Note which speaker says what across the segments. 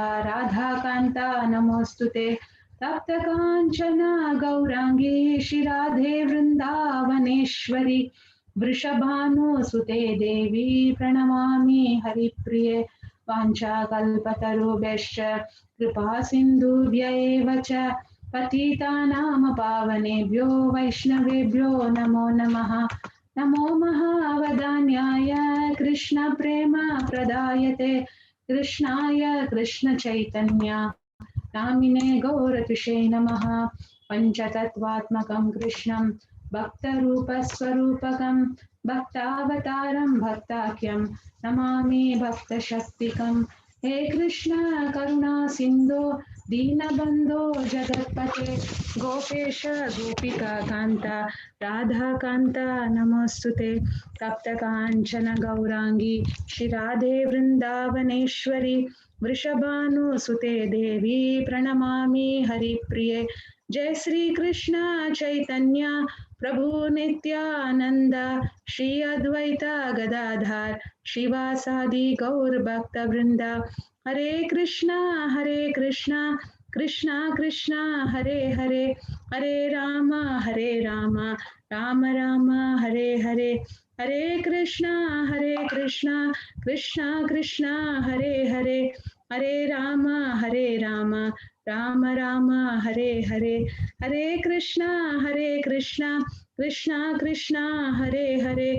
Speaker 1: राधाकान्ता नमोस्तुते तप्त काञ्चना गौराङ्गी श्रीराधे वृन्दावनेश्वरी वृषभानुसुते देवी प्रणमामि हरिप्रिये वाञ्छाकल्पतरुभ्यश्च कृपा सिन्धुभ्य एव च पतितानां पावनेभ्यो वैष्णवेभ्यो नमो नमः नमो महावदान्याय कृष्णप्रेम प्रदायते कृष्णाय कृष्णचैतन्य नामिने गौरतिषे नमः पञ्चतत्त्वात्मकं कृष्णं भक्तरूपस्वरूपकं भक्तावतारं भक्ताख्यं नमामि भक्तशक्तिकं हे कृष्ण करुणा सिन्धो दीनबन्धो जगत्पते गोपेश गोपिका कान्ता राधाकान्ता नमोऽस्तुते तप्तकाञ्चन गौराङ्गी श्रीराधे वृन्दावनेश्वरी वृषभानुसुते देवी प्रणमामि हरिप्रिये जय श्री कृष्ण चैतन्य प्रभु नित्यानंद श्री अद्वैत गदाधर शिवासादि गौर भक्त वृंद हरे कृष्णा कृष्णा कृष्णा हरे हरे हरे राम राम राम हरे हरे हरे कृष्णा कृष्णा कृष्णा हरे हरे हरे राम राम राम हरे हरे हरे कृष्णा कृष्णा कृष्णा हरे हरे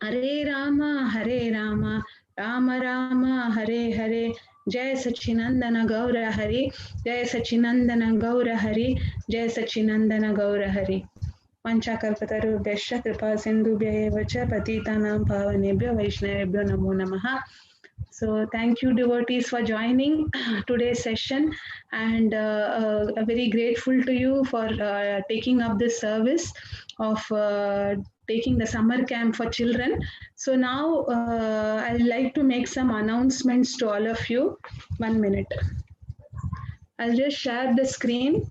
Speaker 1: हरे राम राम राम हरे हरे जय सच्चिनंदन गौर हरि जय सच्चिनंदन गौर हरि जय सच्चिनंदन गौर हरि पंचाकल्पतरुभ्यश्च कृपा सिन्धुभ्य एव च पतितानां पावनेभ्यो वैष्णवेभ्यो नमो नमः. So thank you devotees for joining today's session, and very grateful to you for taking up this service of taking the summer camp for children. So now I'd like to make some announcements to all of you. 1 minute. I'll just share the screen.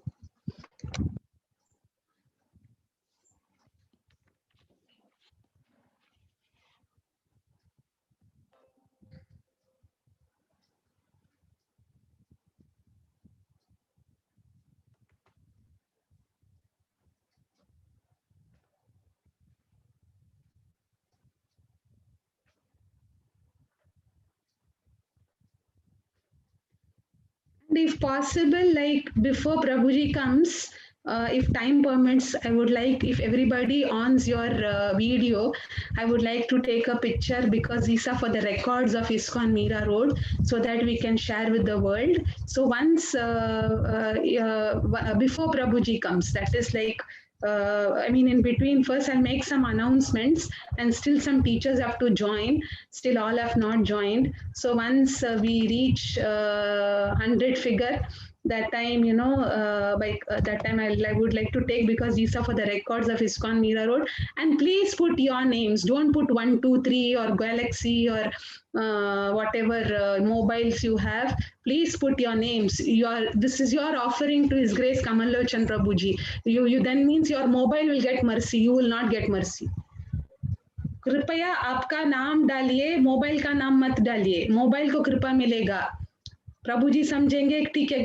Speaker 1: And if possible, like before Prabhuji comes, if time permits, I would like if everybody ons your video, I would like to take a picture because these are for the records of ISKCON Mira Road, so that we can share with the world. So once before Prabhuji comes, that is like I mean, in between, first I'll make some announcements, and still some teachers have to join. Still, all have not joined. So once we reach 100 figure, that time, that time I would like to take, because these are for the records of ISKCON Mira Road. And please put your names. Don't put 1, 2, 3 or Galaxy or whatever mobiles you have. Please put your names. This is your offering to His Grace Kamal Lochan Prabhuji. You then means your mobile will get mercy. You will not get mercy. कृपया आपका नाम डालिए, mobile का नाम मत डालिए. Mobile को कृपा मिलेगा. प्रभु जी समझेंगे ठीक है,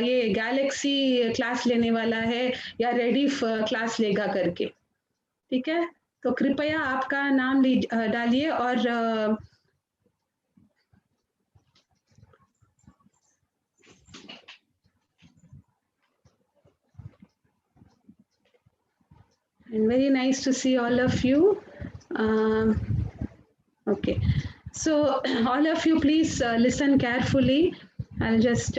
Speaker 1: ये गैलेक्सी क्लास लेने वाला है या रेडिफ क्लास लेगा करके. ठीक है, तो कृपया आपका नाम डालिए. और and very nice to see all of you. Okay, so all of you please listen carefully. I'll just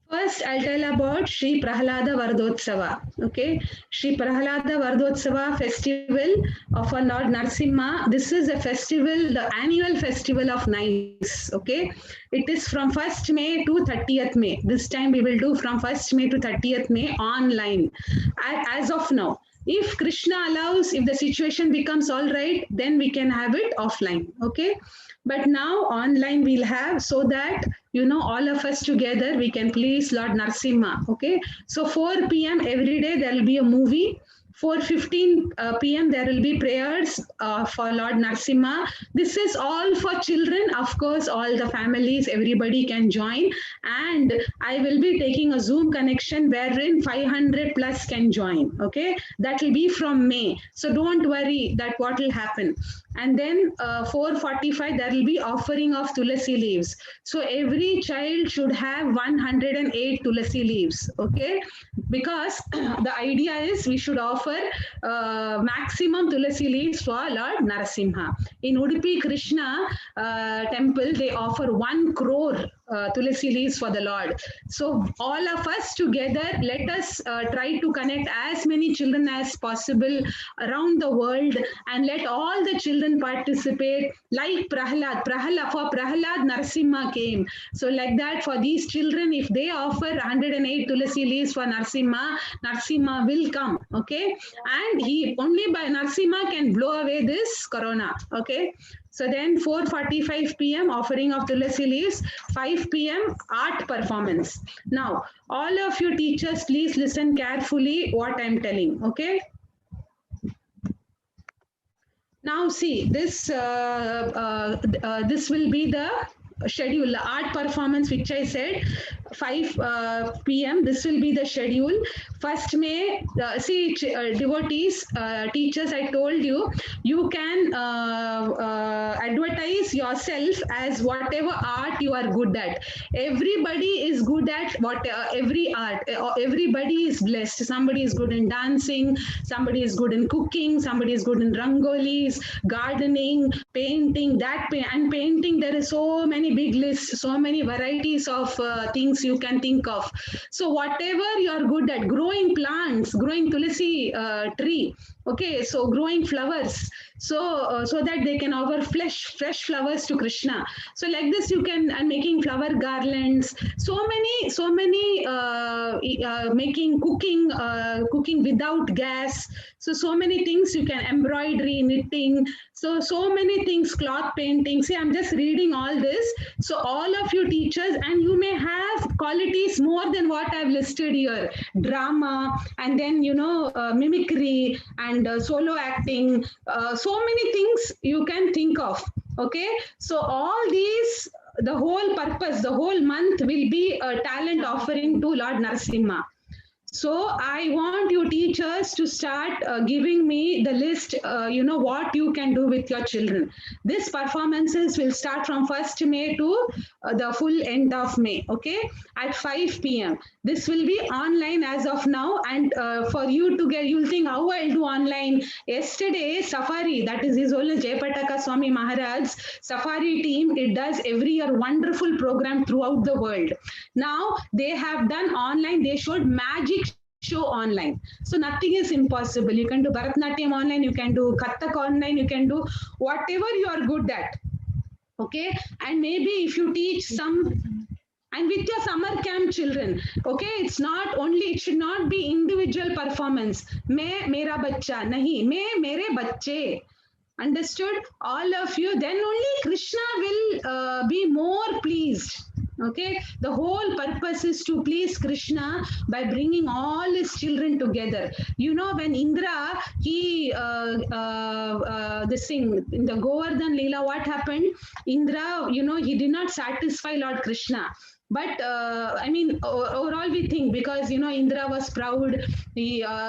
Speaker 1: first I'll tell about Sri Prahlada Vardotsava. Okay, Sri Prahlada Vardotsava festival of our Lord Narsimha. This is a festival, the annual festival of nights. Okay, it is from 1st May to 30th May. This time we will do from 1st May to 30th May online. As of now, if Krishna allows, if the situation becomes all right, then we can have it offline. Okay, but now online we'll have, so that all of us together we can please Lord Narsimha. Okay, so 4 p.m. every day there will be a movie 4:15 p.m. there will be prayers for Lord Narsimha. This is all for children. Of course, all the families, everybody can join. And I will be taking a Zoom connection wherein 500 plus can join. Okay, that will be from May. So don't worry that what will happen. And then 4:45 there will be offering of tulasi leaves. So every child should have 108 tulasi leaves. Okay, because the idea is we should offer maximum tulasi leaves for Lord Narasimha. In Udupi Krishna temple, they offer 1 crore tulasi leaves for the Lord. So all of us together, let us try to connect as many children as possible around the world, and let all the children participate. Like Prahlad, for Prahlad Narasimha came. So like that, for these children, if they offer 108 tulasi leaves for Narasimha, Narasimha will come. Okay, and he only by Narasimha can blow away this corona. Okay. So then 4:45 p.m. offering of tulasi leaves, 5 p.m. art performance. Now, all of you teachers, please listen carefully what I'm telling, okay? Now see, this will be the schedule, the art performance which I said, 5 p.m. This will be the schedule. 1st May, devotees, teachers, I told you, you can advertise yourself as whatever art you are good at. Everybody is good at every art. Everybody is blessed. Somebody is good in dancing, somebody is good in cooking, somebody is good in rangolis, gardening, painting, and painting, there is so many big lists, so many varieties of things you can think of. So whatever you are good at, growing plants, growing tulasi tree, okay, so growing flowers, so that they can offer fresh flowers to Krishna. So like this you can, and making flower garlands, so many making cooking without gas, so many things you can, embroidery, knitting, so many things, cloth painting. See, I'm just reading all this. So all of you teachers, and you may have qualities more than what I've listed here, drama, and then mimicry and solo acting, so many things you can think of. Okay, so all these, the whole purpose, the whole month will be a talent offering to Lord Narasimha. So I want you teachers to start giving me the list, what you can do with your children. This performances will start from 1st May to the full end of May, okay, at 5 p.m. This will be online as of now, and for you to get, you'll think, how I'll do online. Yesterday, Safari, that is His Holiness Jayapataka Swami Maharaj's Safari team, it does every year wonderful program throughout the world. Now, they have done online, they showed magic show online. So nothing is impossible. You can do Bharatanatyam online, you can do Kathak online, you can do whatever you are good at. Okay, and maybe if you teach some, and with your summer camp children, okay, it's not only, it should not be individual performance. Main mera bachcha, nahi, main mere bacche. Understood? All of you, then only Krishna will be more pleased. Okay, the whole purpose is to please Krishna by bringing all his children together. When Indra, he this thing in the Govardhan Leela, what happened? Indra, he did not satisfy Lord Krishna. But overall we think, because Indra was proud,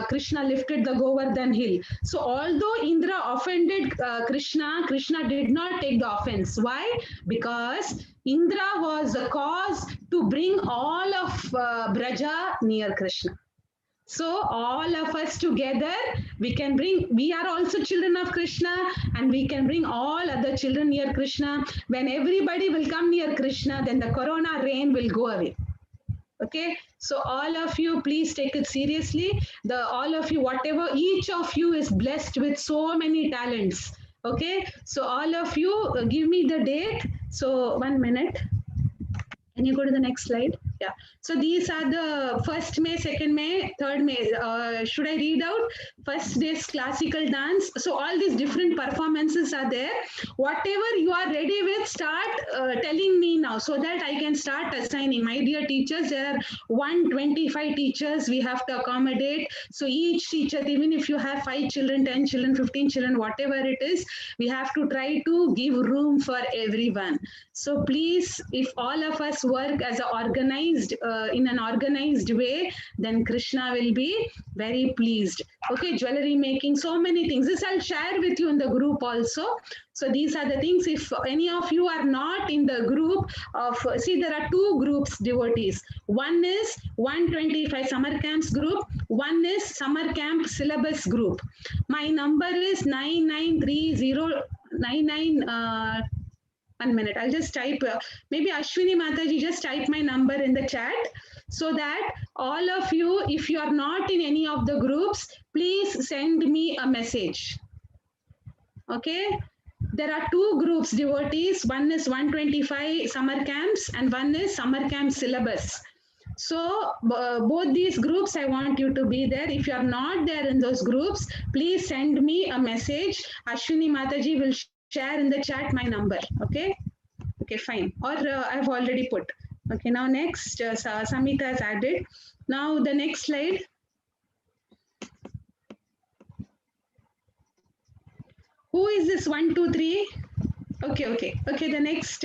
Speaker 1: Krishna lifted the Govardhan hill. So although Indra offended Krishna, Krishna did not take the offense. Why? Because Indra was the cause to bring all of Braja near Krishna. So all of us together, we are also children of Krishna, and we can bring all other children near Krishna. When everybody will come near Krishna, then the corona reign will go away. Okay, so all of you, please take it seriously. All of you, whatever, each of you is blessed with so many talents. Okay, so all of you, give me the date. So 1 minute. Can you go to the next slide? Yeah. So these are the 1st May, 2nd May, 3rd May. Should I read out? First day's classical dance. So all these different performances are there. Whatever you are ready with, start telling me now so that I can start assigning. My dear teachers, there are 125 teachers we have to accommodate. So each teacher, even if you have 5 children, 10 children, 15 children, whatever it is, we have to try to give room for everyone. So please, if all of us work as a organized, in an organized way, then Krishna will be very pleased. Okay, jewelry making, so many things. This I'll share with you in the group also. So these are the things. If any of you are not in the group of, see, there are 2 groups, devotees. One is 125 summer camps group. One is summer camp syllabus group. My number is 993099. 1 minute, I'll just type, maybe Ashwini Mataji, just type my number in the chat so that all of you, if you are not in any of the groups, please send me a message. Okay? There are 2 groups, devotees. One is 125 summer camps and one is summer camp syllabus. So both these groups, I want you to be there. If you are not there in those groups, please send me a message. Ashwini Mataji will share in the chat my number. Okay? Okay, fine. Or I've already put. Okay, now next, Samita has added. Now the next slide. Who is this 1, 2, 3? Okay, okay. Okay, the next,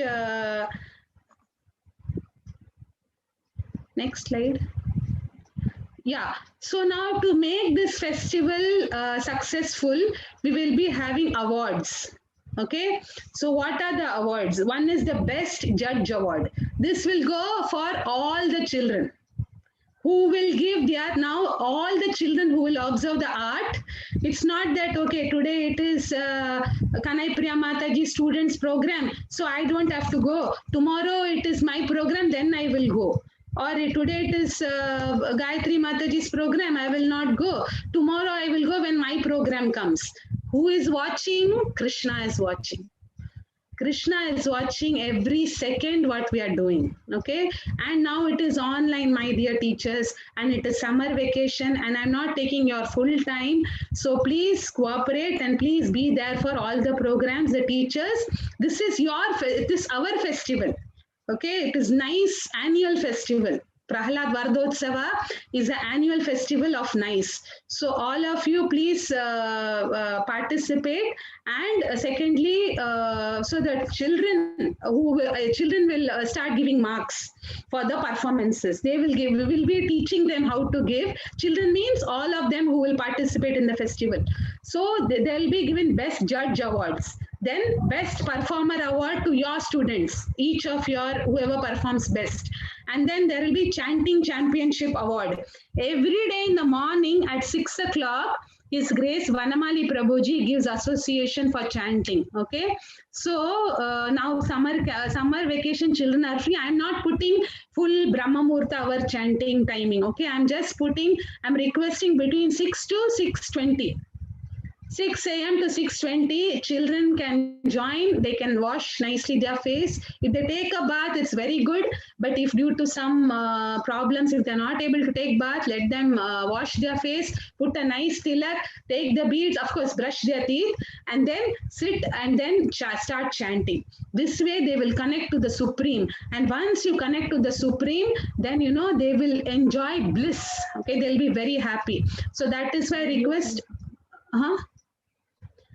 Speaker 1: next slide. Yeah, so now to make this festival successful, we will be having awards. Okay, so what are the awards? One is the Best Judge Award. This will go for all the children who will give their, now all the children who will observe the art. It's not that, okay, today it is Kanai Priya Mataji students program, so I don't have to go. Tomorrow it is my program, then I will go. Or today it is Gayatri Mataji's program, I will not go. Tomorrow I will go when my program comes. Who is watching? Krishna is watching. Krishna is watching every second what we are doing. Okay. And now it is online, my dear teachers, and it is summer vacation, and I'm not taking your full time. So please cooperate and please be there for all the programs, the teachers. This is it is our festival. Okay, it is nice annual festival. Prahlad Vardotsava is an annual festival of nice. So all of you please participate. And secondly, so that children will start giving marks for the performances. They will give. We will be teaching them how to give. Children means all of them who will participate in the festival. So they will be given Best Judge Awards. Then Best Performer Award to your students, each of your whoever performs best. And then there will be Chanting Championship Award. Every day in the morning at 6 o'clock, His Grace Vanamali Prabhuji gives association for chanting. Okay, so now summer vacation children are free. I'm not putting full Brahma Murta hour chanting timing. Okay, I'm requesting between 6 to 6:20. 6 a.m. to 6:20, children can join. They can wash nicely their face. If they take a bath, it's very good. But if due to some problems, if they're not able to take bath, let them wash their face, put a nice tilak, take the beads, of course, brush their teeth, and then sit and then start chanting. This way, they will connect to the Supreme. And once you connect to the Supreme, then, they will enjoy bliss. Okay, they'll be very happy. So that is why I request.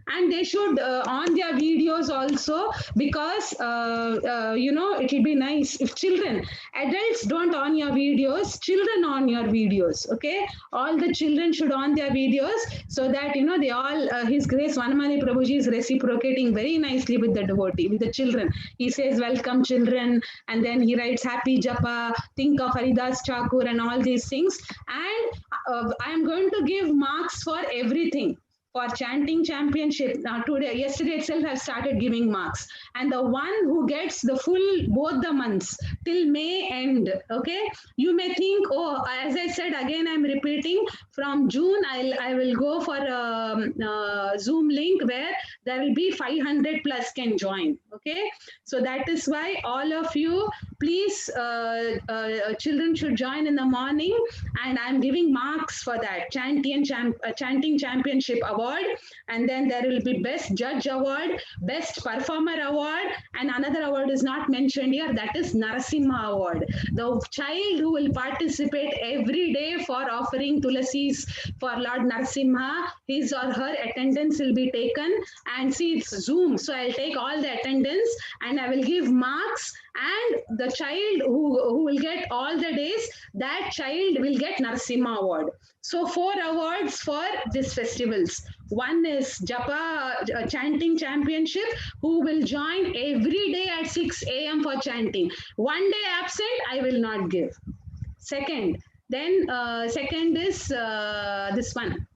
Speaker 1: And they should on their videos also, because it will be nice if adults don't on your videos, children on your videos. Okay, all the children should on their videos, so that they all His Grace Vanamali Prabhuji is reciprocating very nicely with the devotee, with the children. He says, welcome children, and then he writes happy japa, think of Haridas Chakur and all these things. And I am going to give marks for everything. for chanting championship. Now yesterday itself I've started giving marks, and the one who gets the full both the months till May end, okay, you may think, oh, as I said again, I'm repeating, from June I will go for a Zoom link where there will be 500 plus can join, okay. So that is why all of you, please, children should join in the morning, and I'm giving marks for that chanting championship award, and then there will be best judge award, best performer award, and another award is not mentioned here, that is Narasimha award. The child who will participate every day for offering tulasis for Lord Narasimha, his or her attendance will be taken, and see, it's Zoom, so I'll take all the attendance and I will give marks, and the child who will get all the days, that child will get Narasimha award. So 4 awards for these festivals. One is Japa chanting championship, who will join every day at 6 a.m. for chanting. One day absent, I will not give. Second is this one.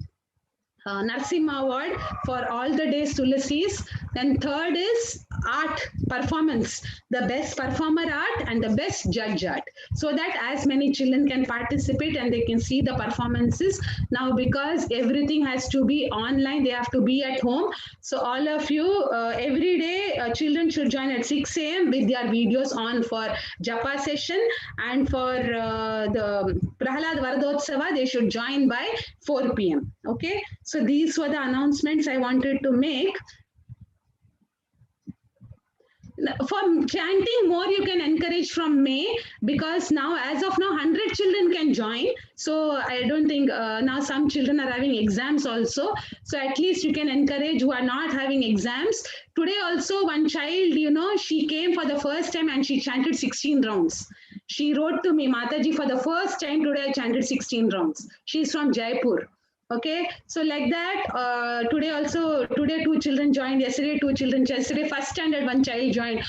Speaker 1: Narasimha award for all the days tulasis. Then third is art performance, the best performer art and the best judge art, so that as many children can participate and they can see the performances. Now because everything has to be online, they have to be at home, so all of you, every day children should join at 6 a.m. with their videos on for Japa session, and for the Prahalad Vardotsava they should join by 4 p.m. Okay, so these were the announcements I wanted to make. For chanting more, you can encourage from May, because now, as of now, 100 children can join. So I don't think now some children are having exams also. So at least you can encourage who are not having exams. Today also, one child, she came for the first time and she chanted 16 rounds. She wrote to me, Mataji, for the first time today I chanted 16 rounds. She's from Jaipur. Okay, so like that, today 2 children joined, yesterday 2 children, yesterday first standard 1 child joined.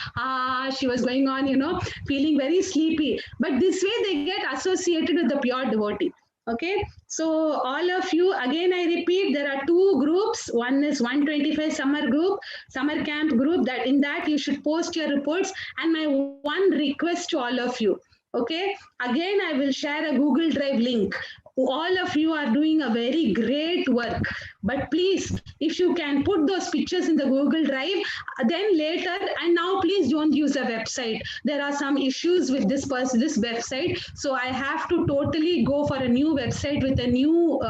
Speaker 1: She was going on, feeling very sleepy. But this way they get associated with the pure devotee. Okay, so all of you, again I repeat, there are 2 groups. One is 125 summer group, summer camp group, that in that you should post your reports. And my one request to all of you, okay, again I will share a Google Drive link. All of you are doing a very great work, but please, if you can put those pictures in the Google Drive, then later, and now please don't use the website. There are some issues with this website, so I have to totally go for a new website with a new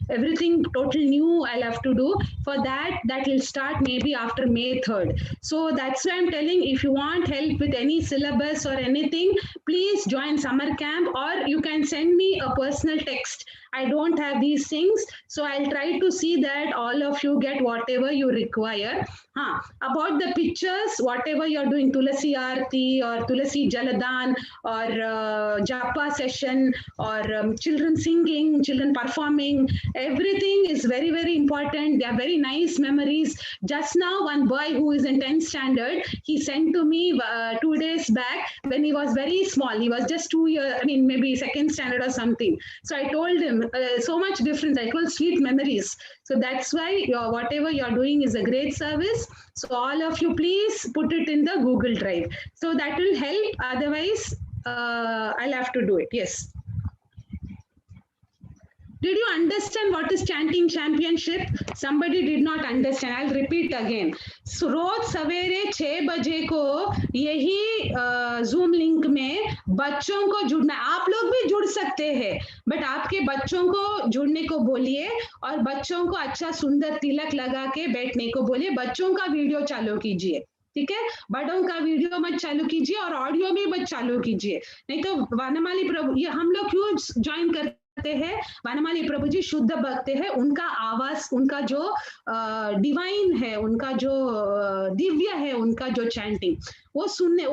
Speaker 1: everything total new I'll have to do. For that will start maybe after May 3rd. So that's why I'm telling, if you want help with any syllabus or anything, please join summer camp, or you can send me a personal text. I don't have these things, so I'll try to see that all of you get whatever you require. About the pictures, whatever you're doing, Tulasi Aarti or Tulasi Jaladan or Japa session or children singing, children performing, everything is very, very important. They are very nice memories. Just now, one boy who is in 10th standard, he sent to me 2 days back when he was very small. He was just 2 years, maybe 2nd standard or something. So I told him, so much difference. I told sweet memories. So that's why whatever you're doing is a great service. So all of you, please put it in the Google Drive. So that will help. Otherwise, I'll have to do it. Yes. Did you understand what is chanting championship? Somebody did not understand. I'll repeat again. So रोज सवेरे 6 बजे को यही Zoom link में बच्चों को जुड़ना. आप लोग भी जुड़ सकते हैं, बट आपके बच्चों को जुड़ने को बोलिए और बच्चों को अच्छा सुंदर तिलक लगा के बैठने को बोलिए. बच्चों का वीडियो चालू कीजिए, ठीक है. बड़ों का वीडियो मत चालू कीजिए और ऑडियो भी मत चालू कीजिए, नहीं तो वनमाली प्रभु, ये हम लोग क्यों ज्वाइन करते हैं? वनमाली प्रभु जी शुद्ध भक्त है, उनका आवाज, उनका जो डिवाइन है, उनका जो दिव्य है, उनका जो चैंटिंग, वो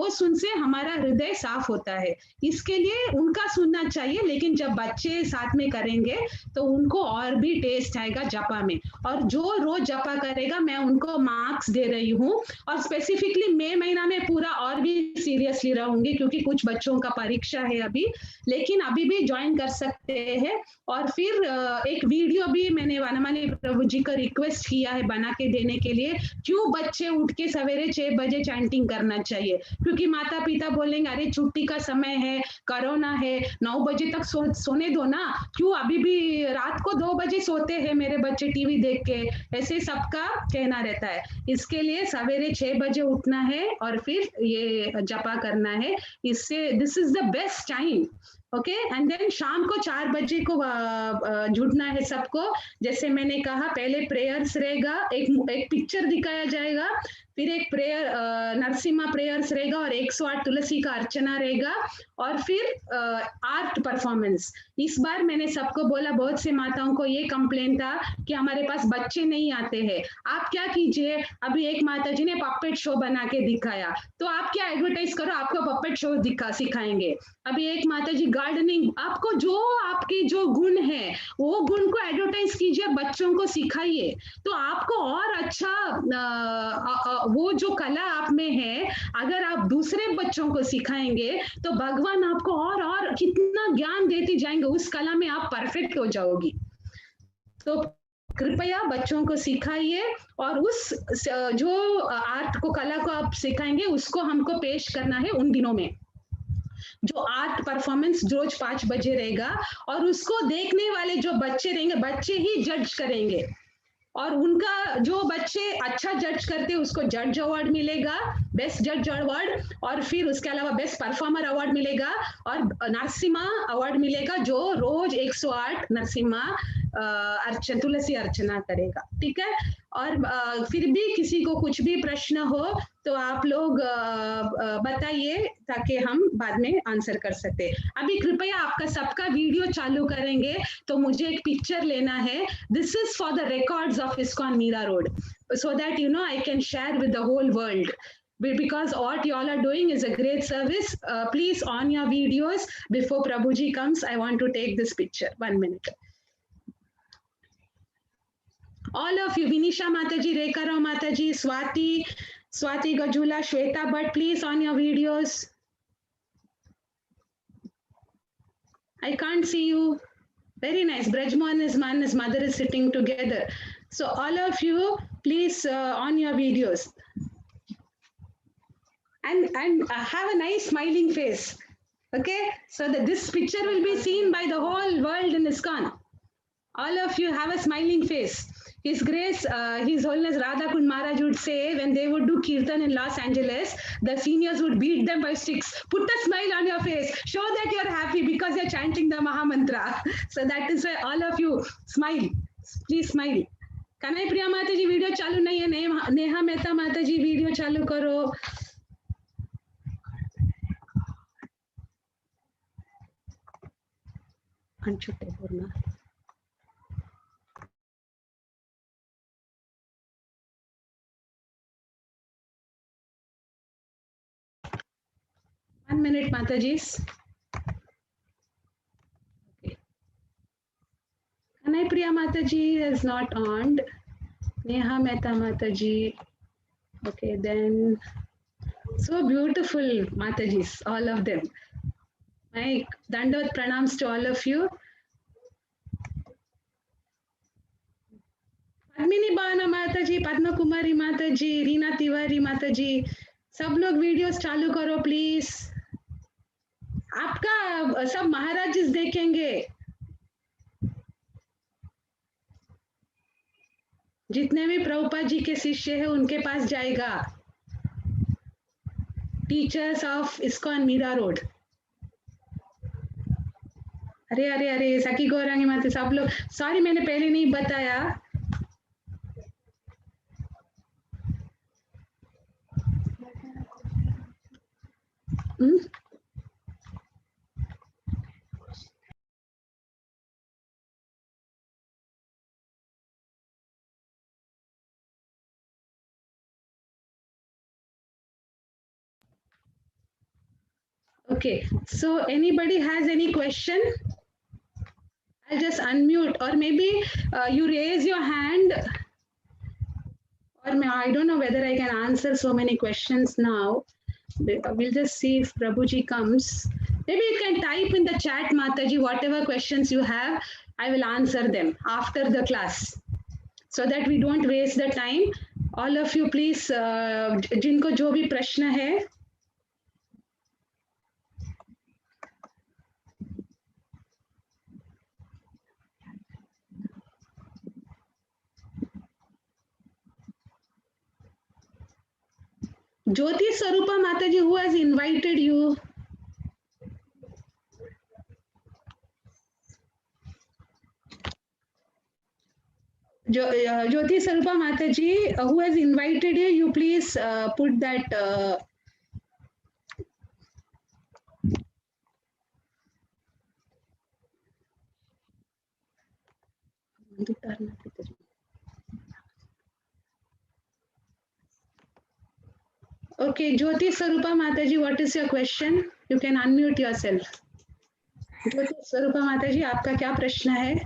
Speaker 1: सुन से हमारा हृदय साफ होता है। इसके लिए उनका सुनना चाहिए, लेकिन जब बच्चे साथ में करेंगे तो उनको और भी टेस्ट आएगा जपा में। और जो रोज जपा करेगा मैं उनको मार्क्स दे रही हूँ। और स्पेसिफिकली मई महीना में पूरा और भी सीरियसली रहूंगी, क्योंकि कुछ बच्चों का परीक्षा है अभी, लेकिन अभी भी ज्वाइन कर सकते हैं। और फिर एक वीडियो भी मैंने वनमाली प्रभु जी को रिक्वेस्ट किया है बना के देने के लिए, क्यों बच्चे उठ के सवेरे 6 बजे चैंटिंग करना चाहिए। क्योंकि माता पिता बोलेंगे अरे छुट्टी का समय है, कोरोना है, 9 बजे तक सोने दो ना, क्यों अभी भी रात को 2 बजे सोते हैं मेरे बच्चे टीवी देख के, ऐसे सबका कहना रहता है। इसके लिए सवेरे 6 बजे उठना है और फिर ये जपा करना है। इससे this is the best time. Okay, and then शाम को 4 बजे को जुड़ना है सबको। जैसे मैंने कहा, पहले प्रेयर्स रहेगा, एक पिक्चर दिखाया जाएगा, फिर एक प्रेयर नरसिम्हा प्रेयर्स रहेगा, और 108 तुलसी का अर्चना रहेगा, और फिर आर्ट परफॉर्मेंस। इस बार मैंने सबको बोला, बहुत से माताओं को ये कंप्लेन था कि हमारे पास बच्चे नहीं आते हैं। आप क्या कीजिए, अभी एक माता जी ने पपेट शो बना के दिखाया, तो आप क्या एडवर्टाइज करो, आपको पपेट शो सिखाएंगे। अभी एक माता जी गार्डनिंग, आपको जो आपकी जो गुण है वो गुण को एडवर्टाइज कीजिए, बच्चों को सिखाइए, तो आपको और अच्छा वो जो कला आप में है, अगर आप दूसरे बच्चों को सिखाएंगे तो भगवान आपको और कितना ज्ञान देते जाएंगे, उस कला में आप परफेक्ट हो जाओगी। तो कृपया बच्चों को सिखाइए, और उस जो आर्ट को, कला को आप सिखाएंगे, उसको हमको पेश करना है उन दिनों में। जो आर्ट परफॉर्मेंस रोज 5 बजे रहेगा, और उसको देखने वाले जो बच्चे रहेंगे, बच्चे ही जज करेंगे, और उनका जो बच्चे अच्छा जज करते हैं उसको जज अवार्ड मिलेगा, बेस्ट जज अवार्ड, और फिर उसके अलावा बेस्ट परफॉर्मर अवार्ड मिलेगा, और नरसिम्हा अवार्ड मिलेगा, जो रोज 108 नरसिम्हा तुलसी अर्चना करेगा। ठीक है, और फिर भी किसी को कुछ भी प्रश्न हो तो आप लोग बताइए, ताकि हम बाद में आंसर कर सकते। अभी कृपया आपका सबका वीडियो चालू करेंगे, तो मुझे एक पिक्चर लेना है। This is for the records of ISKCON Mira Road, so that I can share with the whole world, because what you all are doing is a great service. Please on your videos before Prabhuji comes, I want to take this picture. 1 minute. All of you, Vinisha Mataji, Rekha Rao Mataji, Swati Gajula, Shweta Bhatt, please on your videos. I can't see you. Very nice. Brajmohan is man, his mother is sitting together. So all of you, please on your videos. And have a nice smiling face. Okay, so that this picture will be seen by the whole world in ISKCON. All of you have a smiling face. His Grace, His Holiness Radha Kund Maharaj would say, when they would do Kirtan in Los Angeles, the seniors would beat them by sticks. Put a smile on your face. Show that you're happy because you're chanting the Maha Mantra. So that is why all of you smile. Please smile. Kanai Priya Mataji video चालू नहीं है, नेहा मेहता माताजी video चालू करो. अनछुटे बोलना. One minute, Mataji's. Okay. Kanai Priya Mataji is not on. Neha Mehta Mataji. Okay, then so beautiful Matajis, all of them. My Dandavat pranams to all of you. Padmini Bana Mataji, Padma Kumari Mataji, Reena Tiwari Mataji, सब लोग videos चालू करो please. आपका सब महाराज देखेंगे, जितने भी प्रभुपाद जी के शिष्य हैं उनके पास जाएगा. Teachers of ISKCON Mira road. अरे अरे अरे सखी गौरांगी माता सब लोग, सॉरी मैंने पहले नहीं बताया. Okay, so anybody has any question? I'll just unmute, or maybe you raise your hand, or I don't know whether I can answer so many questions now. We'll just see if Prabhuji comes. Maybe you can type in the chat, Mataji, whatever questions you have, I will answer them after the class so that we don't waste the time. All of you, please, जिनको जो भी प्रश्न है, Jyoti Sarupa Mataji, who has invited you? Jyoti Sarupa Mataji, who has invited you, you please put that. Okay, Jyoti Sarupa Mataji, what is your question? You can unmute yourself. Jyoti Sarupa Mataji, आपका क्या प्रश्न है?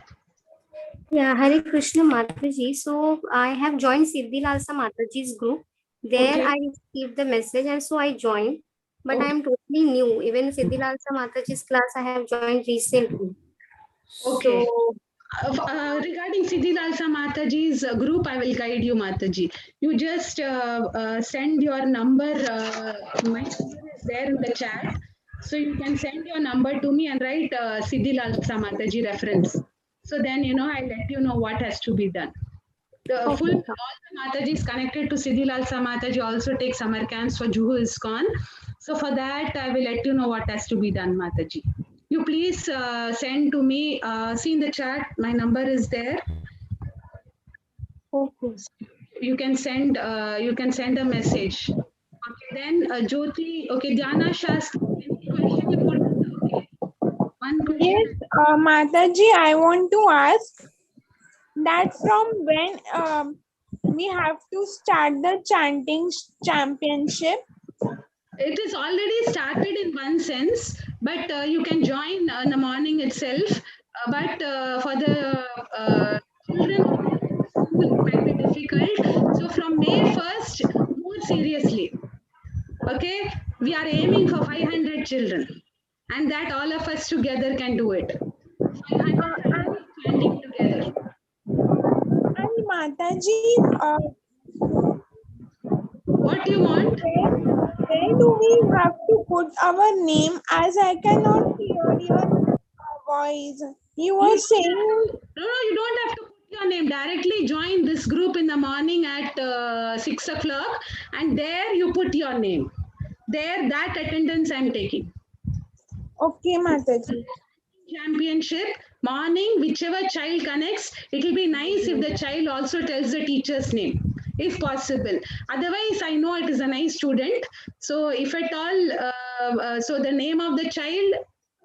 Speaker 2: Yeah, Hare Krishna Mataji. So I have joined Siddhi Lalsa Mataji's group. There
Speaker 1: Okay.
Speaker 2: I received the message and so I joined. But
Speaker 1: Okay.
Speaker 2: I am totally new. Even Siddhi Lalsa Mataji's class I have joined recently.
Speaker 1: Okay.
Speaker 2: So
Speaker 1: Regarding Siddhi Lalsa Mataji's group, I will guide you, Mataji. You just send your number. My number is there in the chat. So you can send your number to me and write Siddhi Lalsa Mataji reference. So then, I'll let you know what has to be done. The
Speaker 2: okay.
Speaker 1: full, all the Matajis connected to Siddhi Lalsa Mataji also take summer camps for Juhu ISKCON. So for that, I will let you know what has to be done, Mataji. You please send to me, see in the chat, my number is there.
Speaker 2: Okay.
Speaker 1: You can send a message. Okay, then Jyoti, okay, Dhyana Shastri, any question you put? Okay, one question.
Speaker 3: Yes, Mataji, I want to ask that from when we have to start the chanting championship.
Speaker 1: It is already started in one sense, but you can join in the morning itself. But for the children who are in school, it might be difficult. So from May 1st, more seriously. Okay, we are aiming for 500 children, and that all of us together can do it. 500 chanting together.
Speaker 3: And Mataji,
Speaker 1: What do you want?
Speaker 3: where do we have to put our name, as I cannot hear your voice? You were saying.
Speaker 1: No, you don't have to put your name. Directly join this group in the morning at 6 o'clock, and there you put your name. There, that attendance I'm taking.
Speaker 3: Okay, Mataji.
Speaker 1: Championship, morning, whichever child connects, it will be nice if the child also tells the teacher's name, if possible. Otherwise, I know it is a nice student. So if at all, so the name of the child,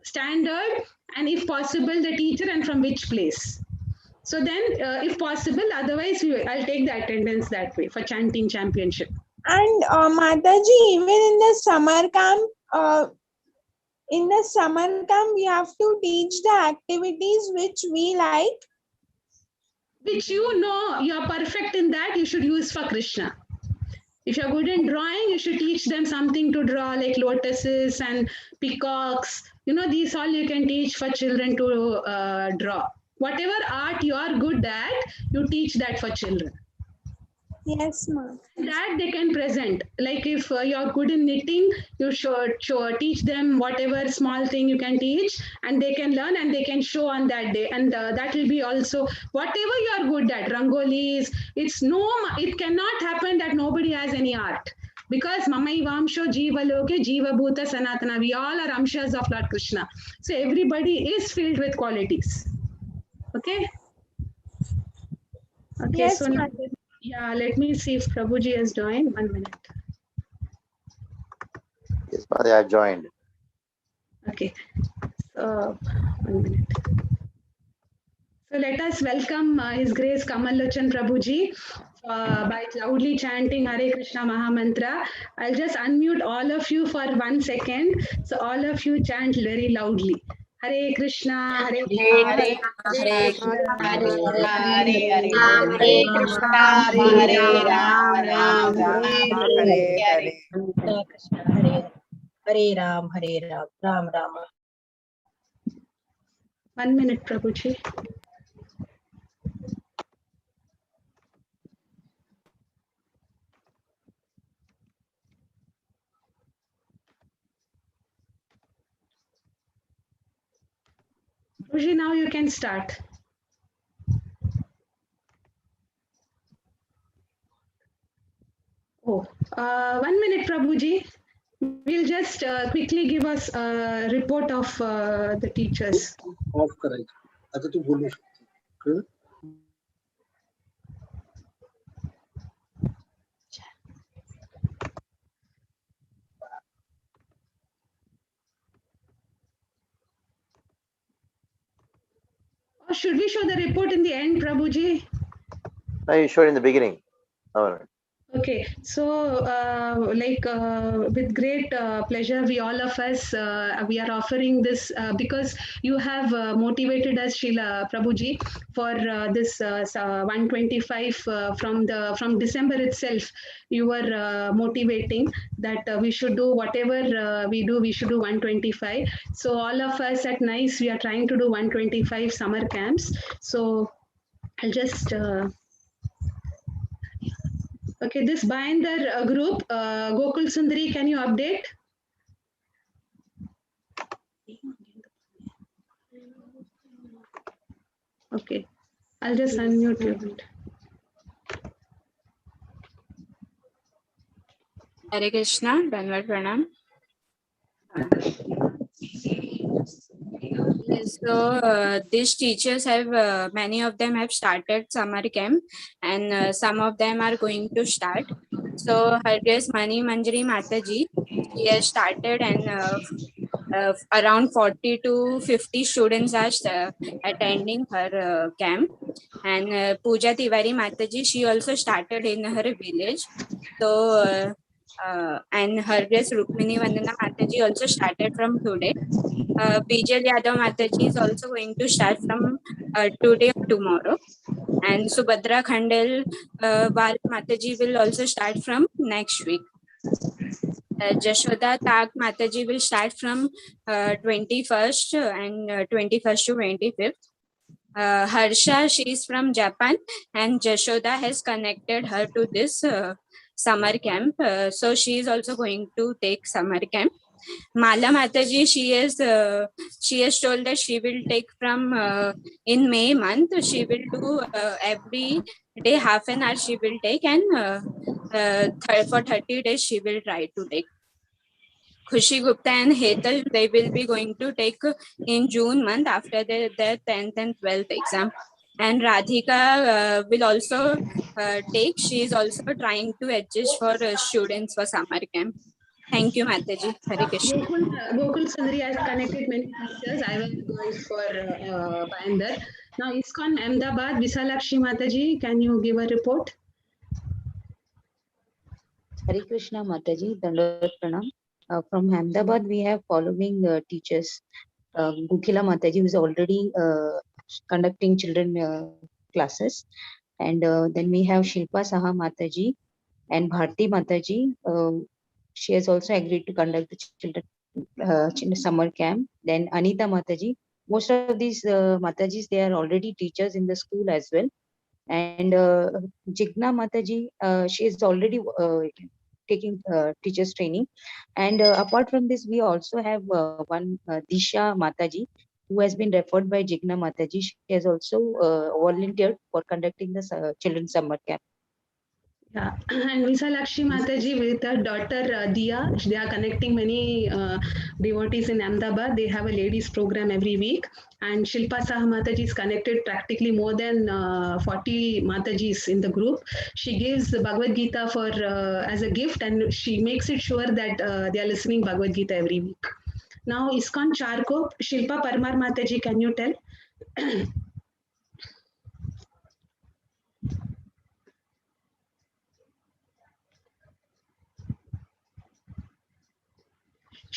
Speaker 1: standard, and if possible, the teacher and from which place. So then, if possible, otherwise, I'll take the attendance that way for chanting championship.
Speaker 3: And Mataji, even in the summer camp, we have to teach the activities which we like.
Speaker 1: Which you're perfect in that, you should use for Krishna. If you're good in drawing, you should teach them something to draw, like lotuses and peacocks. These all you can teach for children to draw. Whatever art you are good at, you teach that for children.
Speaker 3: Yes, ma'am.
Speaker 1: That they can present. Like if you're good in knitting, you should teach them whatever small thing you can teach, and they can learn and they can show on that day. And that will be also whatever you are good at. Rangolis, it cannot happen that nobody has any art. Because Mamai Vamsho Jiva Loke, Jiva Bhuta Sanatana, we all are Amshas of Lord Krishna. So everybody is filled with qualities. Okay? Okay,
Speaker 3: Yes,
Speaker 1: so now, yeah, let me see if Prabhuji has joined. 1 minute.
Speaker 4: Yes, Father, I joined.
Speaker 1: Okay. So, 1 minute. So So let us welcome His Grace Kamala Lochan Prabhuji by loudly chanting Hare Krishna Mahamantra. I'll just unmute all of you for 1 second. So all of you chant very loudly. Hare Krishna, Hare Krishna,
Speaker 5: Hare
Speaker 1: Hare
Speaker 5: Krishna,
Speaker 1: Krishna,
Speaker 5: Hare Hare,
Speaker 3: Hare Krishna, Hare Ram, Ram Ram, Hare Hare.
Speaker 5: Krishna, Hare Hare Ram, Ram Ram.
Speaker 1: 1 minute, Prabhuji. Prabhuji, now you can start. Oh, 1 minute, Prabhuji. We'll just quickly give us a report of the teachers.
Speaker 6: Of करायचं आता तू बोलू शकते कळलं?
Speaker 1: Or should we show the report in the end, Prabhuji?
Speaker 4: No, you showed in the beginning. All right.
Speaker 1: Okay, so with great pleasure, we all of us, we are offering this because you have motivated us, Srila Prabhuji, for this 125 from December itself. You were motivating that we should do whatever we do, we should do 125. So all of us at NICE, we are trying to do 125 summer camps. So I'll just... Okay, this Binder group, Gokul Sundari, can you update? Okay, I'll just unmute you.
Speaker 7: Hare Krishna, Dhanwad Pranam. Yes, so these teachers have, many of them have started summer camp and some of them are going to start. So Her Grace Mani Manjari Mataji, she has started and around 40 to 50 students are attending her camp. And Pooja Tiwari Mataji, she also started in her village. So and Her Grace Rukmini Vandana Mataji also started from today. Bijal Yadav Mataji is also going to start from today or tomorrow. And Subhadra Khandel Val Mataji will also start from next week. Jashoda Tak Mataji will start from 21st and 21st to 25th. Harsha, she is from Japan and Jashoda has connected her to this summer camp. So she is also going to take summer camp. Mala Mataji, she has told that she will take from in May month. She will do every day half an hour she will take and for 30 days she will try to take. Khushi Gupta and Hetal, they will be going to take in June month after their 10th and 12th exam. And Radhika will also take. She is also trying to adjust for students for summer camp. Thank you, Mataji. Hare Krishna.
Speaker 1: Gokul Sundari has connected many teachers. I will go for Binder. Now, ISKCON Ahmedabad, Visalakshi Mataji, can you give a report?
Speaker 8: Hare Krishna Mataji, Dandavad Pranam. From Ahmedabad, we have following teachers. Gukila Mataji, who is already conducting children classes. And then we have Shilpa Saha Mataji and Bharti Mataji. She has also agreed to conduct the children summer camp. Then Anita Mataji. Most of these Matajis, they are already teachers in the school as well. And Jigna Mataji, she is already taking teachers training. And apart from this, we also have one Disha Mataji, who has been referred by Jigna Mataji. She has also volunteered for conducting the children's summer camp.
Speaker 1: Yeah, and Visalakshi Mataji with her daughter Dia, they are connecting many devotees in Ahmedabad. They have a ladies program every week. And Shilpa Saha Mataji is connected practically more than 40 Matajis in the group. She gives the Bhagavad Gita for as a gift and she makes it sure that they are listening Bhagavad Gita every week. Now ISKCON Charkop, Shilpa Parmar Mataji, can you tell?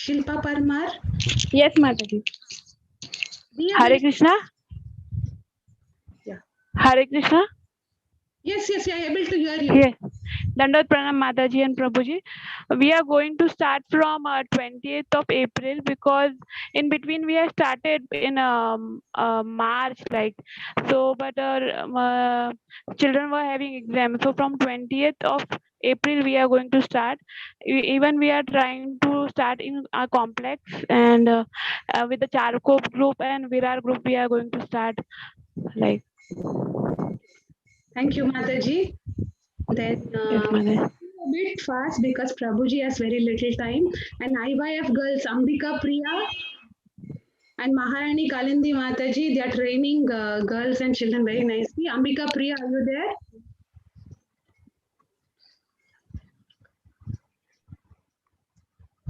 Speaker 1: Shilpa Parmar.
Speaker 3: Yes, Mataji.
Speaker 1: Be a
Speaker 3: Hare
Speaker 1: bit-
Speaker 3: Krishna.
Speaker 1: Yeah.
Speaker 3: Hare Krishna.
Speaker 1: Yes, we are able to hear you.
Speaker 3: Yes. Dandot Pranam Mataji and Prabhuji. We are going to start from 20th of April because in between we have started in March, like so, but children were having exams. So from 20th of April we are going to start. Even we are trying to start in our complex and with the Charkop group and Virar group we are going to start like.
Speaker 1: Thank you, Mataji. Then
Speaker 3: Yes, Mataji.
Speaker 1: a bit fast because Prabhuji has very little time. And IYF girls Ambika Priya and Maharani Kalindi Mataji, they are training girls and children very nicely. Ambika Priya, are you there?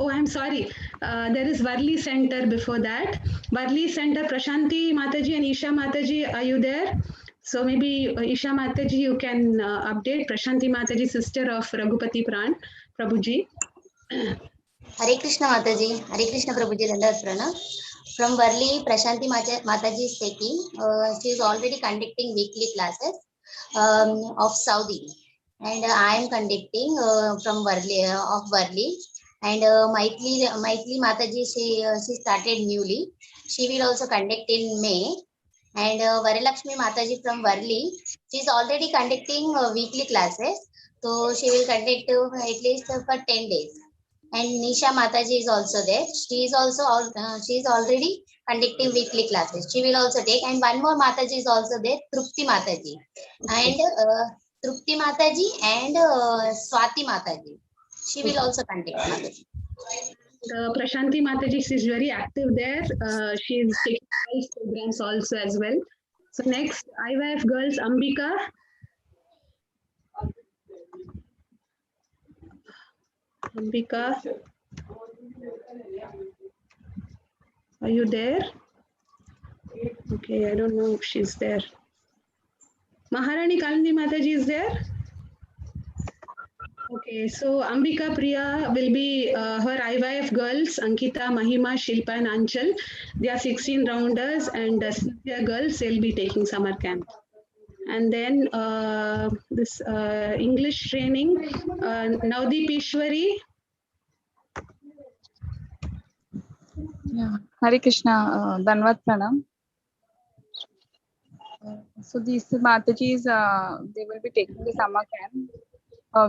Speaker 1: Oh, I'm sorry. There is Varli Center before that. Varli Center, Prashanti Mataji and Isha Mataji, are you there? So maybe Isha Mataji, you can update Prashanti Mataji, sister of Raghupati Pran, Prabhuji.
Speaker 9: Hare Krishna Mataji, Hare Krishna Prabhuji, Dandavat Pranam. From Varli, Prashanti Mataji is taking. She is already conducting weekly classes of Saudi, and I am conducting from Varli of Varli. And Maithili Mataji, she started newly. She will also conduct in May. And Varalakshmi Mataji from Varli, she is already conducting weekly classes. So she will conduct at least for 10 days. And Nisha Mataji is also there. She is also she is already conducting weekly classes. She will also take. And one more Mataji is also there, Trupti Mataji. And Trupti Mataji and Swati Mataji. She will also conduct Mataji.
Speaker 1: Prashanti Mataji is very active there. She is taking programs also as well. So next, IYF girls Ambika. Ambika, are you there? Okay, I don't know if she's there. Maharani Kalindi Mataji is there? Okay, so Ambika Priya will be her IYF girls, Ankita, Mahima, Shilpa and Anchal. They are 16 rounders and Cynthia girls, they'll be taking summer camp. And then this English training, Navdeep Ishwari.
Speaker 10: Yeah, Hare Krishna, Dandavat Pranam. So these Matajis, they will be taking the summer camp.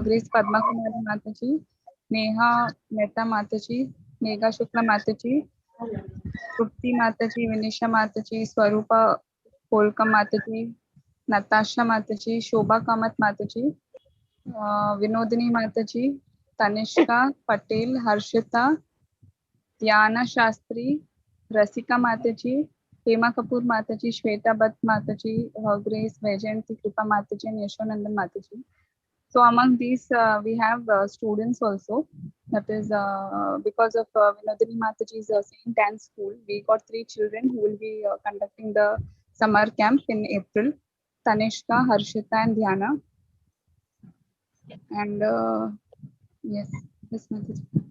Speaker 10: Grace Padma Kumari Mataji, Neha Mehta Mataji, Megha Shukla Mataji, Trupti Mataji, Vinisha Mataji, Swarupa Polka Mataji, Natasha Mataji, Shobha Kamat Mataji, Vinodini Mataji, Tanishka Patel, Harshita, Diana Shastri, Rasika Mataji, Hema Kapoor Mataji, Shweta Bhatt Mataji, Grace Vajanti Kripa Mataji, and Yashwanandan Mataji. So among these, we have students also. That is because of Vinodini Mataji's Saint Anne's School, we got 3 children who will be conducting the summer camp in April. Tanishka, Harshita, and Dhyana. And yes, Mataji.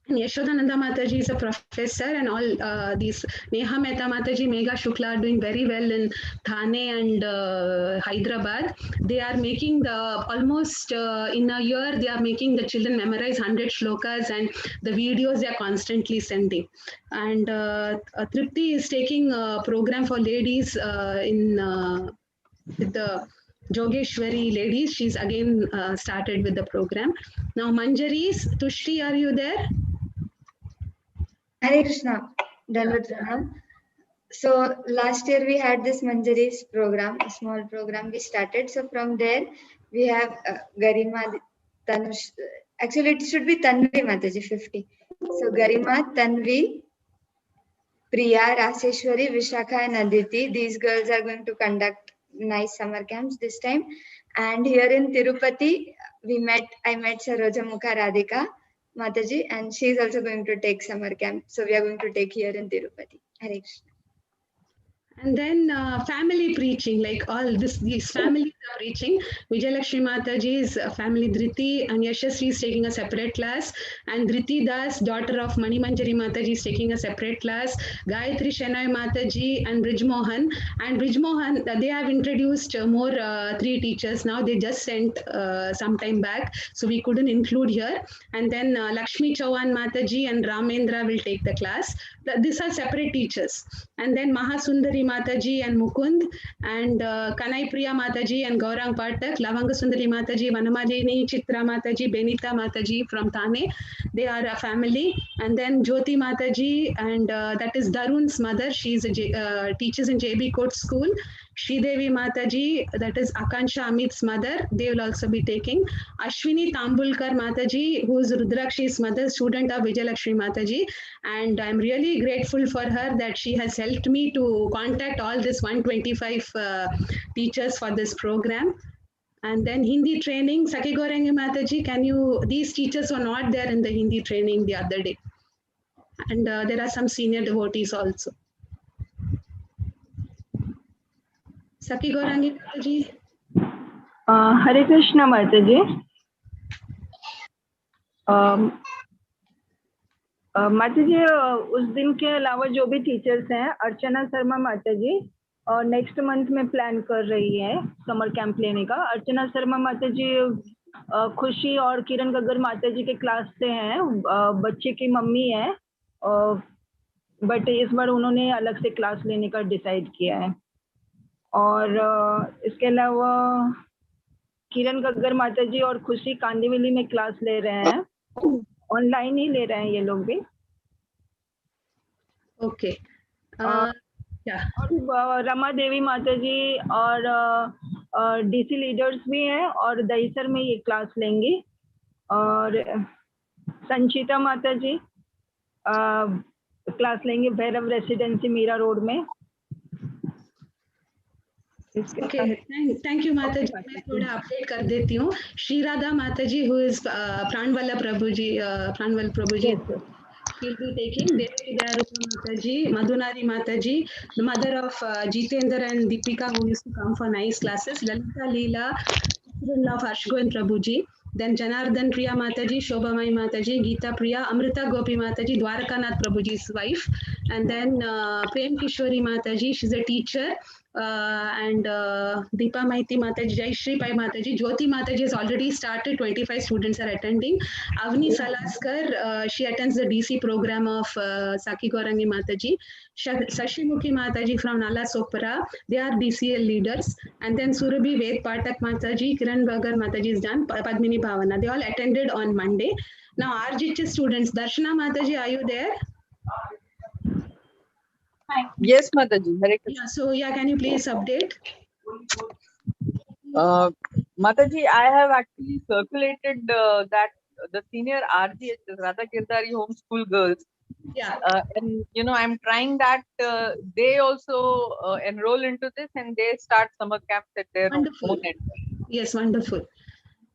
Speaker 1: And Yashodananda Mataji is a professor, and all these Neha Mehta Mataji, Megha Shukla are doing very well in Thane and Hyderabad. They are making the almost in a year they are making the children memorize 100 shlokas, and the videos they are constantly sending. And Tripti is taking a program for ladies with the Jogeshwari ladies. She's again started with the program. Now Manjaris, Tushri, are you there?
Speaker 11: Hare Krishna, Dandavat Pranam. So last year we had this Manjari's program, a small program we started. So from there we have Garima, Tanush. Actually, it should be Tanvi Mataji 50. So Garima, Tanvi, Priya, Raseshwari, Vishakha, and Aditi. These girls are going to conduct nice summer camps this time. And here in Tirupati, I met Saroja Mukha Radhika Mataji, and she is also going to take summer camp. So we are going to take here in Tirupati. Hare Krishna.
Speaker 1: And then family preaching, like all this, these families are preaching. Vijayalakshmi Mataji's family Dhriti and Yashasvi is taking a separate class, and Dhriti Das, daughter of Mani Manjari Mataji, is taking a separate class. Gayatri Shenoy Mataji and Brijmohan. And Brijmohan, they have introduced more 3 teachers now. They just sent some time back, so we couldn't include here. And then Lakshmi Chauhan Mataji and Ramendra will take the class. These are separate teachers. And then Mahasundari Mataji and Mukund, and Kanai Priya Mataji and Gaurang Patak, Lavanga Sundari Mataji, Vanamalini, Chitra Mataji, Benita Mataji from Thane. They are a family. And then Jyoti Mataji, and that is Darun's mother. She is teaches in JB Court School. Sridevi Mataji, that is Akansha Amit's mother. They will also be taking. Ashwini Tambulkar Mataji, who is Rudrakshi's mother, student of Vijayalakshmi Mataji. And I'm really grateful for her that she has helped me to contact all this 125 teachers for this program. And then Hindi training, Saki Gorangi Mataji, these teachers were not there in the Hindi training the other day. And there are some senior devotees also. Saki Gorangi Mataji.
Speaker 12: Hare Krishna Mataji. माताजी उस दिन के अलावा जो भी teachers हैं, अर्चना शर्मा माताजी और नेक्स्ट मंथ में प्लान कर रही है समर कैंप लेने का. अर्चना शर्मा माताजी खुशी और किरण गग्गर माताजी के क्लास से हैं, बच्चे की मम्मी है, बट इस बार उन्होंने अलग से क्लास लेने का डिसाइड किया है. और इसके अलावा किरण गग्गर माताजी और खुशी कांदिवली में क्लास ले रहे हैं, ऑनलाइन ही ले रहे हैं ये लोग भी.
Speaker 1: ओके.
Speaker 12: और रमा देवी माताजी और डीसी लीडर्स भी हैं और दहीसर में ये क्लास लेंगी. और संचिता माताजी क्लास लेंगे भैरव रेसिडेंसी मीरा रोड में.
Speaker 1: Okay, thank you Mataji. मैं थोड़ा अपडेट कर देती हूँ. श्री राधा माताजी, who is Pranwal Prabhuji, she'll be taking. Devi Darupa Mataji, Madhunari Mataji, the mother of Jitendra and Deepika, who used to come for nice classes. Lalita Leela, sister-in-law of Harshgovind Prabhuji. Then Janardhan Priya Mataji, Shobhamai Mataji, Geeta Priya, Amrita Gopi Mataji, Dwarakanath Prabhuji's wife. And then Prem Kishori Mataji, she's a teacher. And Deepa Maiti Mataji, Jai Shri Pai Mataji, Jyoti Mataji has already started, 25 students are attending. Avni Salaskar, she attends the DC program of Saki Gorangi Mataji. Sashimukhi Mataji from Nala Sopara, they are DCL leaders. And then Surabhi Ved Patak Mataji, Kiran Bagar Mataji is done, Padmini Bhavana. They all attended on Monday. Now RGH students, Darshana Mataji, are you there?
Speaker 10: Yes, Mataji. Hare Krishna.
Speaker 1: Yeah, so can you please update?
Speaker 10: Mataji, I have actually circulated that the senior RGH, Radha Kirdari Homeschool Girls.
Speaker 1: Yeah.
Speaker 10: And I'm trying that they also enroll into this and they start summer camps at their own end.
Speaker 1: Yes, wonderful.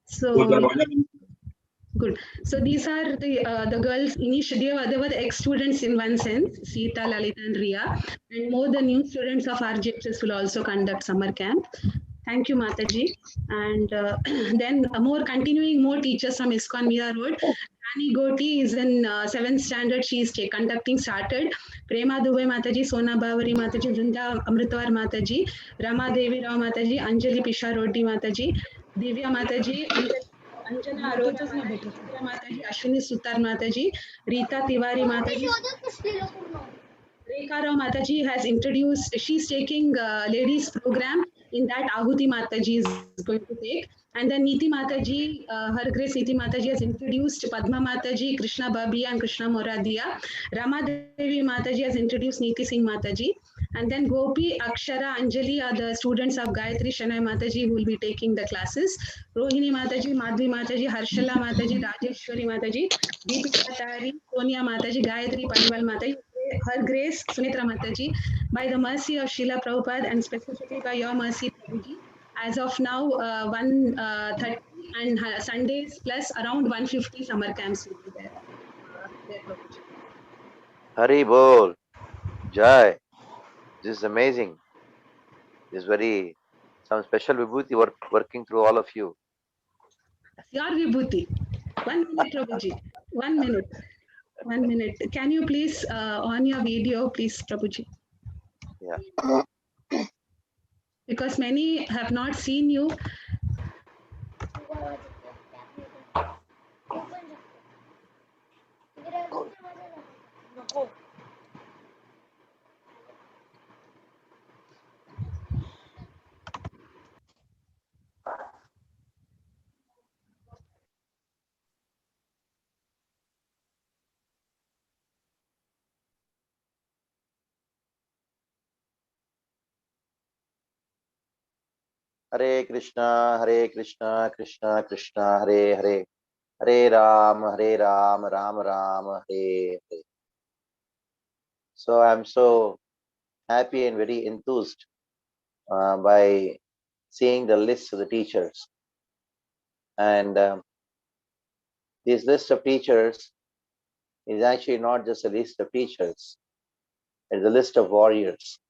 Speaker 1: So good. So these are the girls initially. They were the ex-students in one sense, Sita, Lalita, and Riya, and more the new students of RGHS will also conduct summer camp. Thank you, Mataji. And then more teachers from ISKCON Mira Road. Rani Goti is in 7th standard. She is started. Prema Dubey Mataji, Sona Bavari Mataji, Vrinda Amritwar Mataji, Rama Devi Rao Mataji, Anjali Pisha Rodi Mataji, Divya Mataji, Anjana Arota Mataji, Ashwini Sutar Mataji, Rita Tiwari Mataji. Rekha Rao Mataji has introduced, she's taking ladies program. In that Ahuti Mataji is going to take. And then Niti Mataji, Her Grace Niti Mataji has introduced Padma Mataji, Krishna Babia and Krishna Moradia. Rama Devi Mataji has introduced Niti Singh Mataji. And then Gopi, Akshara, Anjali are the students of Gayatri Shanai Mataji who will be taking the classes. Rohini Mataji, Madhvi Mataji, Harshala Mataji, Rajeshwari Mataji, Deepika Tari, Sonia Mataji, Gayatri Panival Mataji, Her Grace Sunitra Mataji, by the mercy of Srila Prabhupada and specifically by your mercy, Prabhuji, as of now 130 and Sundays plus around 150 summer camps will be there.
Speaker 4: Hari Bol. Jai. This is amazing. This is very some special vibhuti working through all of you.
Speaker 1: Your Vibhuti. 1 minute, Prabhuji. 1 minute. 1 minute. Can you please on your video, please, Prabhuji?
Speaker 4: Yeah.
Speaker 1: Because many have not seen you.
Speaker 4: Hare Krishna, Krishna Krishna, Hare Hare, Hare Ram, Ram Ram, Hare Hare. So I'm so happy and very enthused by seeing the list of the teachers. And this list of teachers is actually not just a list of teachers, it's a list of warriors,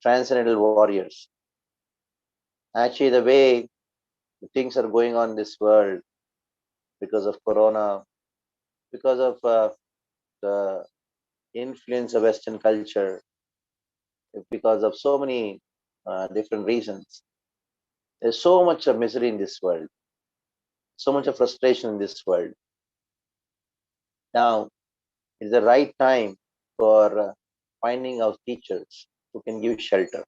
Speaker 4: transcendental warriors. Actually, the way things are going on in this world because of Corona, because of the influence of Western culture, because of so many different reasons, there's so much of misery in this world, so much of frustration in this world. Now, it's the right time for finding out teachers who can give shelter.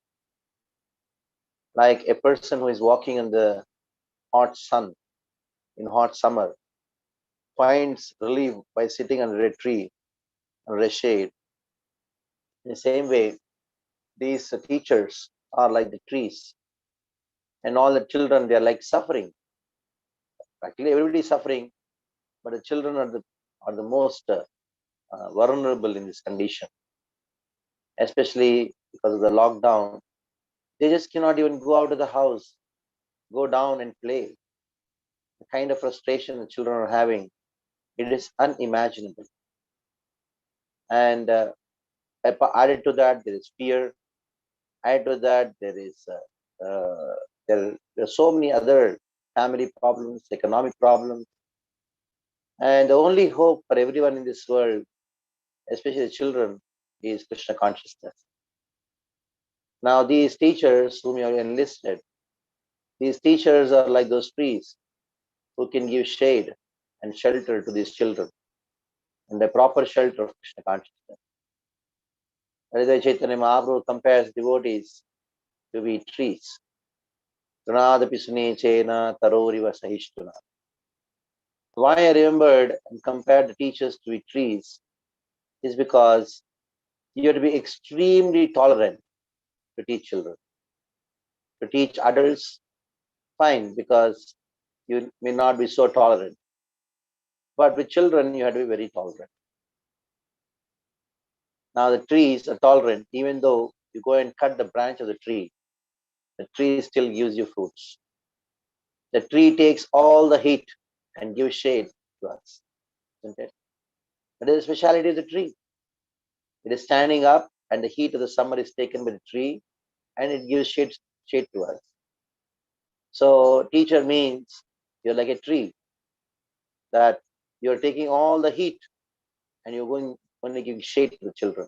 Speaker 4: Like a person who is walking in the hot sun, in hot summer, finds relief by sitting under a tree, under a shade. In the same way, these teachers are like the trees, and all the children, they are like suffering. Practically everybody is suffering, but the children are the most vulnerable in this condition, especially because of the lockdown. They just cannot even go out of the house, go down and play. The kind of frustration the children are having, it is unimaginable. And added to that, there is fear. Added to that, there are so many other family problems, economic problems. And the only hope for everyone in this world, especially the children, is Krishna consciousness. Now, these teachers whom you have enlisted, these teachers are like those trees who can give shade and shelter to these children, and the proper shelter of Krishna consciousness. That is why Chaitanya Mahaprabhu compares devotees to be trees. Granadapi Chena Taroriva Sahishtuna. Why I remembered and compared the teachers to be trees is because you have to be extremely tolerant to teach children. To teach adults, fine, because you may not be so tolerant. But with children, you have to be very tolerant. Now the trees are tolerant, even though you go and cut the branch of the tree still gives you fruits. The tree takes all the heat and gives shade to us, isn't it? That is the speciality of the tree. It is standing up, and the heat of the summer is taken by the tree, and it gives shade to us. So teacher means you're like a tree, that you're taking all the heat and you're going to give shade to the children.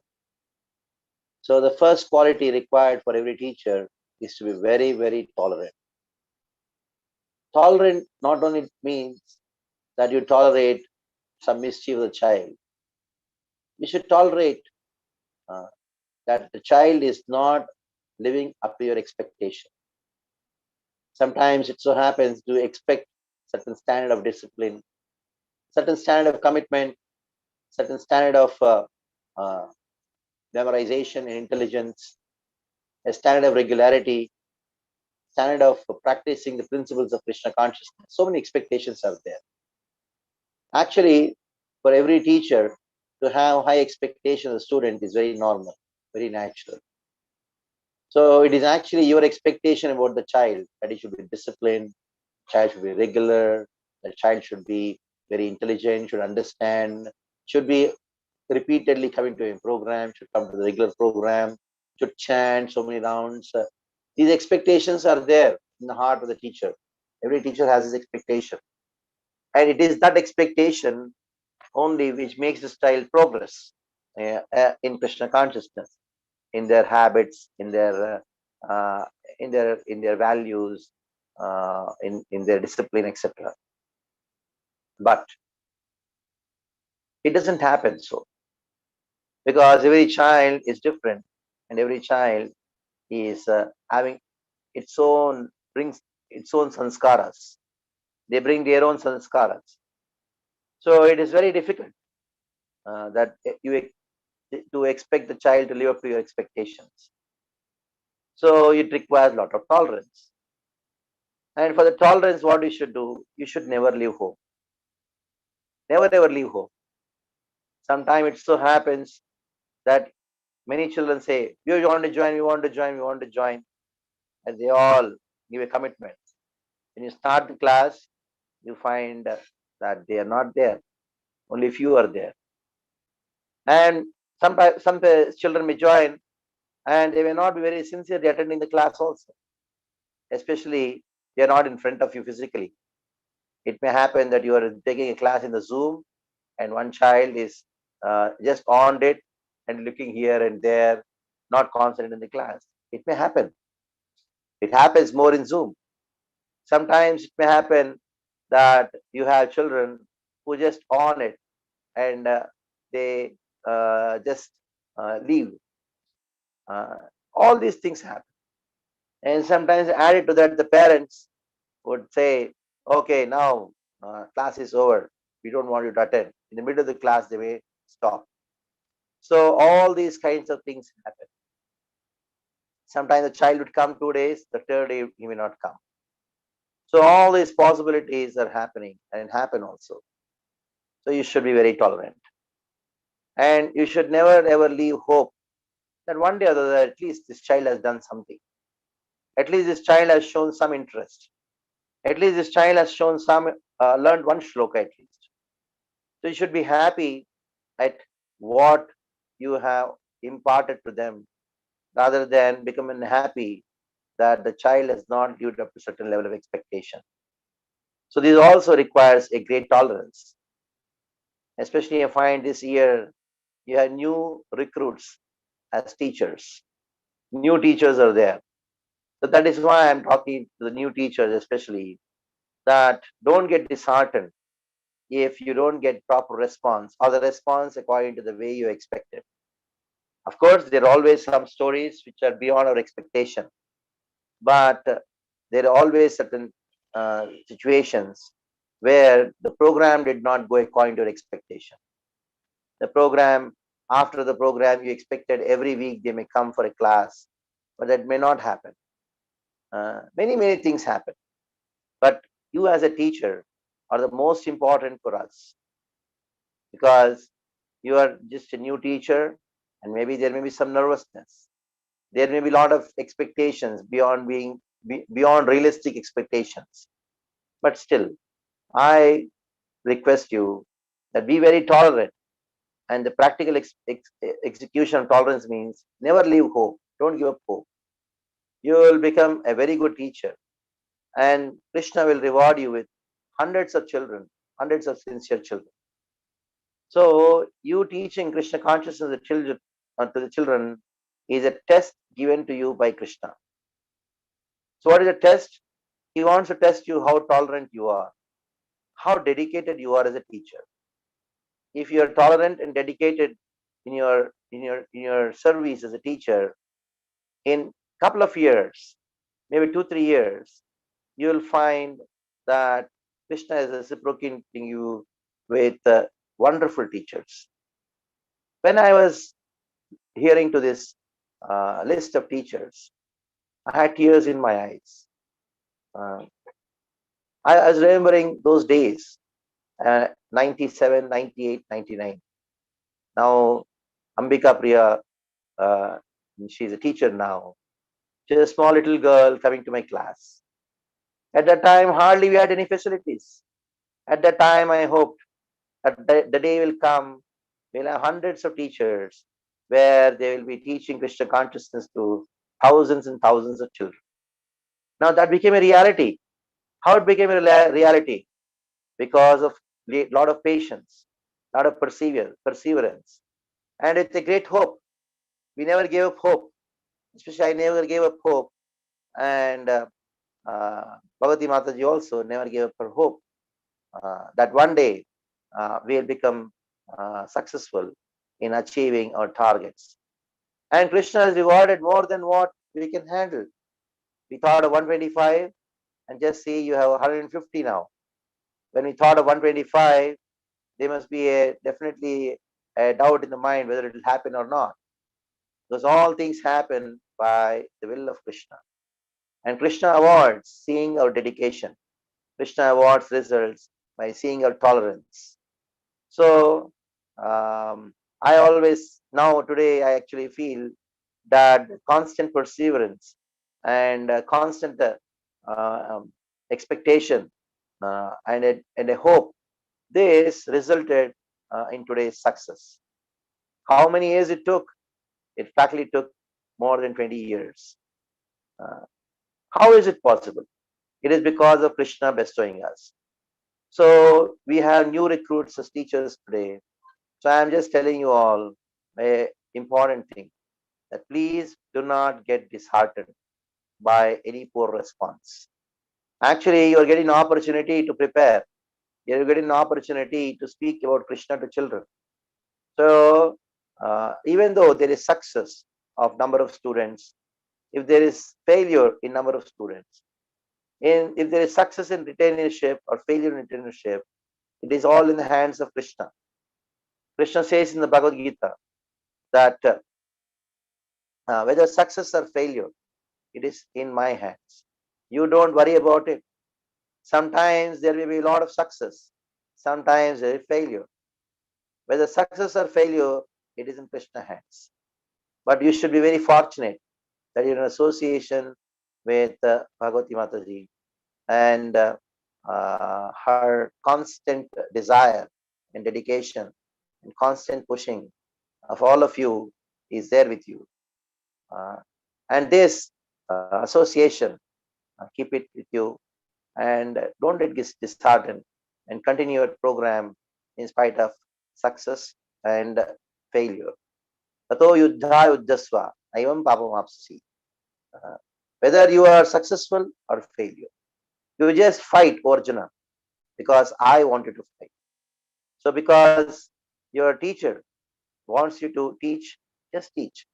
Speaker 4: So the first quality required for every teacher is to be very, very tolerant. Tolerant not only means that you tolerate some mischief of the child. You should tolerate that the child is not living up to your expectation. Sometimes it so happens to expect certain standard of discipline, certain standard of commitment, certain standard of memorization and intelligence, a standard of regularity, standard of practicing the principles of Krishna consciousness. So many expectations are there. Actually, for every teacher to have high expectation of the student is very normal, very natural. So it is actually your expectation about the child that he should be disciplined, the child should be regular, the child should be very intelligent, should understand, should be repeatedly coming to a program, should come to the regular program, should chant so many rounds. These expectations are there in the heart of the teacher. Every teacher has his expectation. And it is that expectation only which makes the child progress in Krishna consciousness, in their habits, uh, in their values, in their discipline, etc. But it doesn't happen so, because every child is different, and every child is having its own brings its own sanskaras. They bring their own sanskaras. So it is very difficult that you to expect the child to live up to your expectations. So it requires a lot of tolerance. And for the tolerance, what you should do, you should never leave home. Never ever leave home. Sometimes it so happens that many children say, we want to join, we want to join, we want to join. And they all give a commitment. When you start the class, you find that they are not there. Only few are there. And some children may join and they may not be very sincerely attending the class also. Especially they are not in front of you physically. It may happen that you are taking a class in the Zoom and one child is just on it and looking here and there, not concentrated in the class. It may happen. It happens more in Zoom. Sometimes it may happen that you have children who just on it and they just leave. All these things happen. And sometimes added to that, the parents would say, okay, now class is over. We don't want you to attend. In the middle of the class, they may stop. So all these kinds of things happen. Sometimes the child would come 2 days, the third day he may not come. So all these possibilities are happening and happen also. So you should be very tolerant. And you should never ever leave hope that one day or the other, at least this child has done something. At least this child has shown some interest. At least this child has shown some, learned one shloka at least. So you should be happy at what you have imparted to them, rather than becoming happy that the child has not lived up to a certain level of expectation. So this also requires a great tolerance. Especially I find this year you have new recruits as teachers. New teachers are there. So that is why I'm talking to the new teachers especially, that don't get disheartened if you don't get proper response or the response according to the way you expected. Of course, there are always some stories which are beyond our expectation, but there are always certain situations where the program did not go according to your expectation. The program, after the program, you expected every week they may come for a class, but that may not happen. Many things happen. But you as a teacher are the most important for us, because you are just a new teacher and maybe there may be some nervousness. There may be a lot of expectations beyond realistic expectations. But still, I request you that be very tolerant. And the practical execution of tolerance means never leave hope. Don't give up hope. You will become a very good teacher. And Krishna will reward you with hundreds of children, hundreds of sincere children. So you teaching Krishna consciousness to the children is a test given to you by Krishna. So what is a test? He wants to test you how tolerant you are, how dedicated you are as a teacher. If you are tolerant and dedicated in your service as a teacher, in couple of years, maybe 2-3 years, you will find that Krishna is reciprocating you with wonderful teachers. When I was hearing to this list of teachers, I had tears in my eyes. I was remembering those days, 97, 98, 99. Now, Ambika Priya, she's a teacher now. She's a small little girl coming to my class. At that time, hardly we had any facilities. At that time, I hoped that the day will come We'll have hundreds of teachers where they will be teaching Krishna consciousness to thousands and thousands of children. Now that became a reality. How it became a reality? Because of a lot of patience, lot of perseverance, and it's a great hope. We never gave up hope. Especially I never gave up hope, and Bhagavati Mataji also never gave up her hope that one day we'll become successful in achieving our targets. And Krishna has rewarded more than what we can handle. We thought of 125, and just see you have 150 now. When we thought of 125, there must be definitely a doubt in the mind whether it will happen or not. Because all things happen by the will of Krishna. And Krishna awards seeing our dedication. Krishna awards results by seeing our tolerance. So I always, now today I actually feel that constant perseverance and constant expectation and a hope, this resulted in today's success. How many years it took? It practically took more than 20 years. How is it possible? It is because of Krishna bestowing us. So we have new recruits as teachers today. So I am just telling you all an important thing, that please do not get disheartened by any poor response. Actually, you are getting an opportunity to prepare. You are getting an opportunity to speak about Krishna to children. So even though there is success of number of students, if there is failure in number of students, if there is success in retainership or failure in retainership, it is all in the hands of Krishna. Krishna says in the Bhagavad Gita that whether success or failure, it is in my hands. You don't worry about it. Sometimes there may be a lot of success. Sometimes there is failure. Whether success or failure, it is in Krishna's hands. But you should be very fortunate that you're in association with Bhagavati Mataji, and her constant desire and dedication and constant pushing of all of you is there with you. And this association, keep it with you, and don't get disheartened, and continue your program in spite of success and failure. Tato yuddha yuddhasva aivam papamapsasi. Whether you are successful or failure, you just fight, Arjuna, because I wanted to fight. So because your teacher wants you to teach, just teach.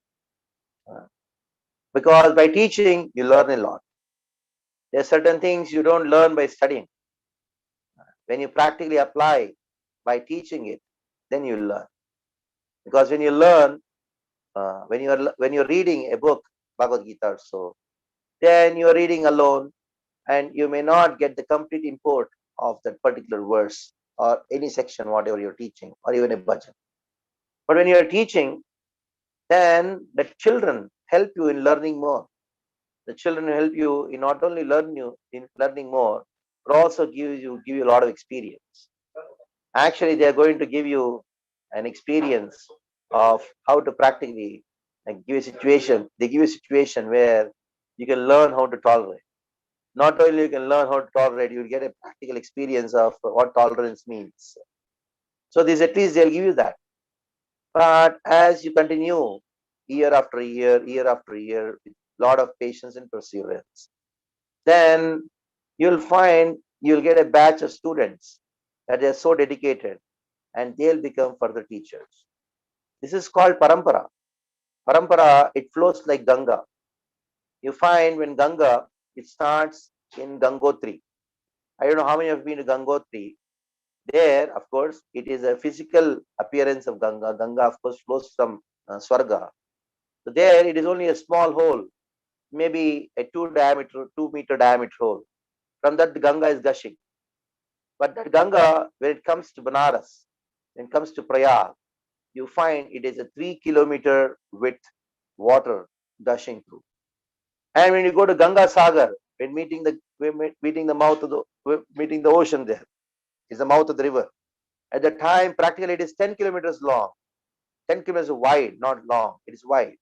Speaker 4: Because by teaching, you learn a lot. There are certain things you don't learn by studying. When you practically apply by teaching it, then you learn. Because when you learn, when you're reading a book, Bhagavad Gita or so, then you're reading alone, and you may not get the complete import of that particular verse or any section, whatever you're teaching, or even a bhajan. But when you're teaching, then the children help you in learning more. The children help you in not only learning more, but also give you a lot of experience. Actually, they are going to give you an experience of how to practically give a situation. They give you a situation where you can learn how to tolerate. Not only you can learn how to tolerate, you will get a practical experience of what tolerance means. So this, at least they'll give you that. But as you continue year after year, with a lot of patience and perseverance, then you'll find you'll get a batch of students that are so dedicated, and they'll become further teachers. This is called parampara. Parampara, it flows like Ganga. You find when Ganga, it starts in Gangotri. I don't know how many have been to Gangotri. There, of course, it is a physical appearance of Ganga. Ganga, of course, flows from Swarga. So there, it is only a small hole, maybe a 2-meter diameter hole. From that, the Ganga is gushing. But that Ganga, when it comes to Banaras, when it comes to Prayag, you find it is a 3-kilometer width water gushing through. And when you go to Ganga Sagar, when meeting the ocean, there is the mouth of the river. At the time, practically it is 10 kilometers long. 10 kilometers wide, not long. It is wide.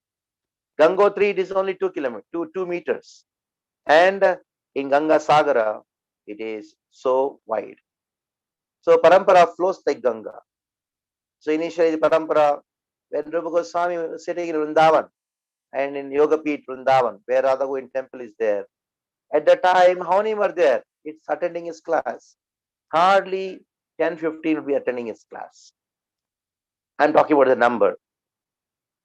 Speaker 4: Gangotri, it is only 2 meters. And in Ganga Sagara, it is so wide. So Parampara flows like Ganga. So initially the Parampara, when Rupa Goswami was sitting in Vrindavan and in Yoga Peeth Vrindavan, where Radha Govind temple is there, at that time, how many were there? It's attending his class. Hardly 10-15 will be attending his class. I'm talking about the number.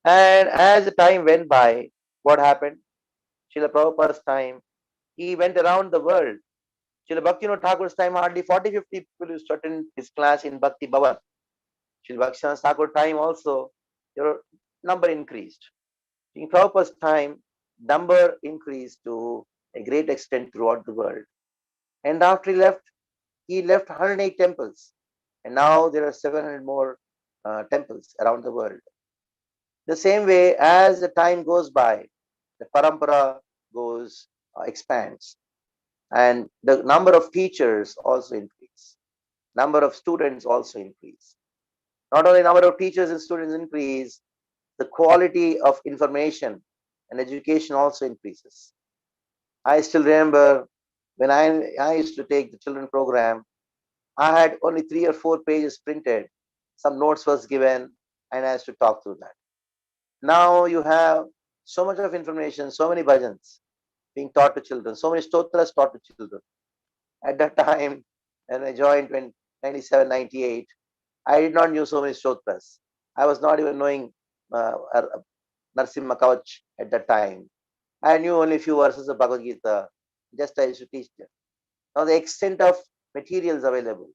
Speaker 4: And as the time went by, what happened? Srila Prabhupada's time, he went around the world. Srila Bhaktivinoda Thakur's time, hardly 40-50 people used to attend his class in Bhakti Bhavan. Srila Bhaktivinoda Thakur's time also, your number increased. In Prabhupada's time, number increased to a great extent throughout the world. And after he left 108 temples. And now there are 700 more temples around the world. The same way, as the time goes by, the parampara expands, and the number of teachers also increase. Number of students also increase. Not only number of teachers and students increase, the quality of information and education also increases. I still remember when I used to take the children program, I had only 3 or 4 pages printed. Some notes was given, and I had to talk through that. Now you have so much of information, so many bhajans being taught to children, so many stotras taught to children. At that time, when I joined in 97, 98, I did not know so many stotras. I was not even knowing Narsimha Kavach at that time. I knew only a few verses of Bhagavad Gita, just I used to teach them. Now the extent of materials available,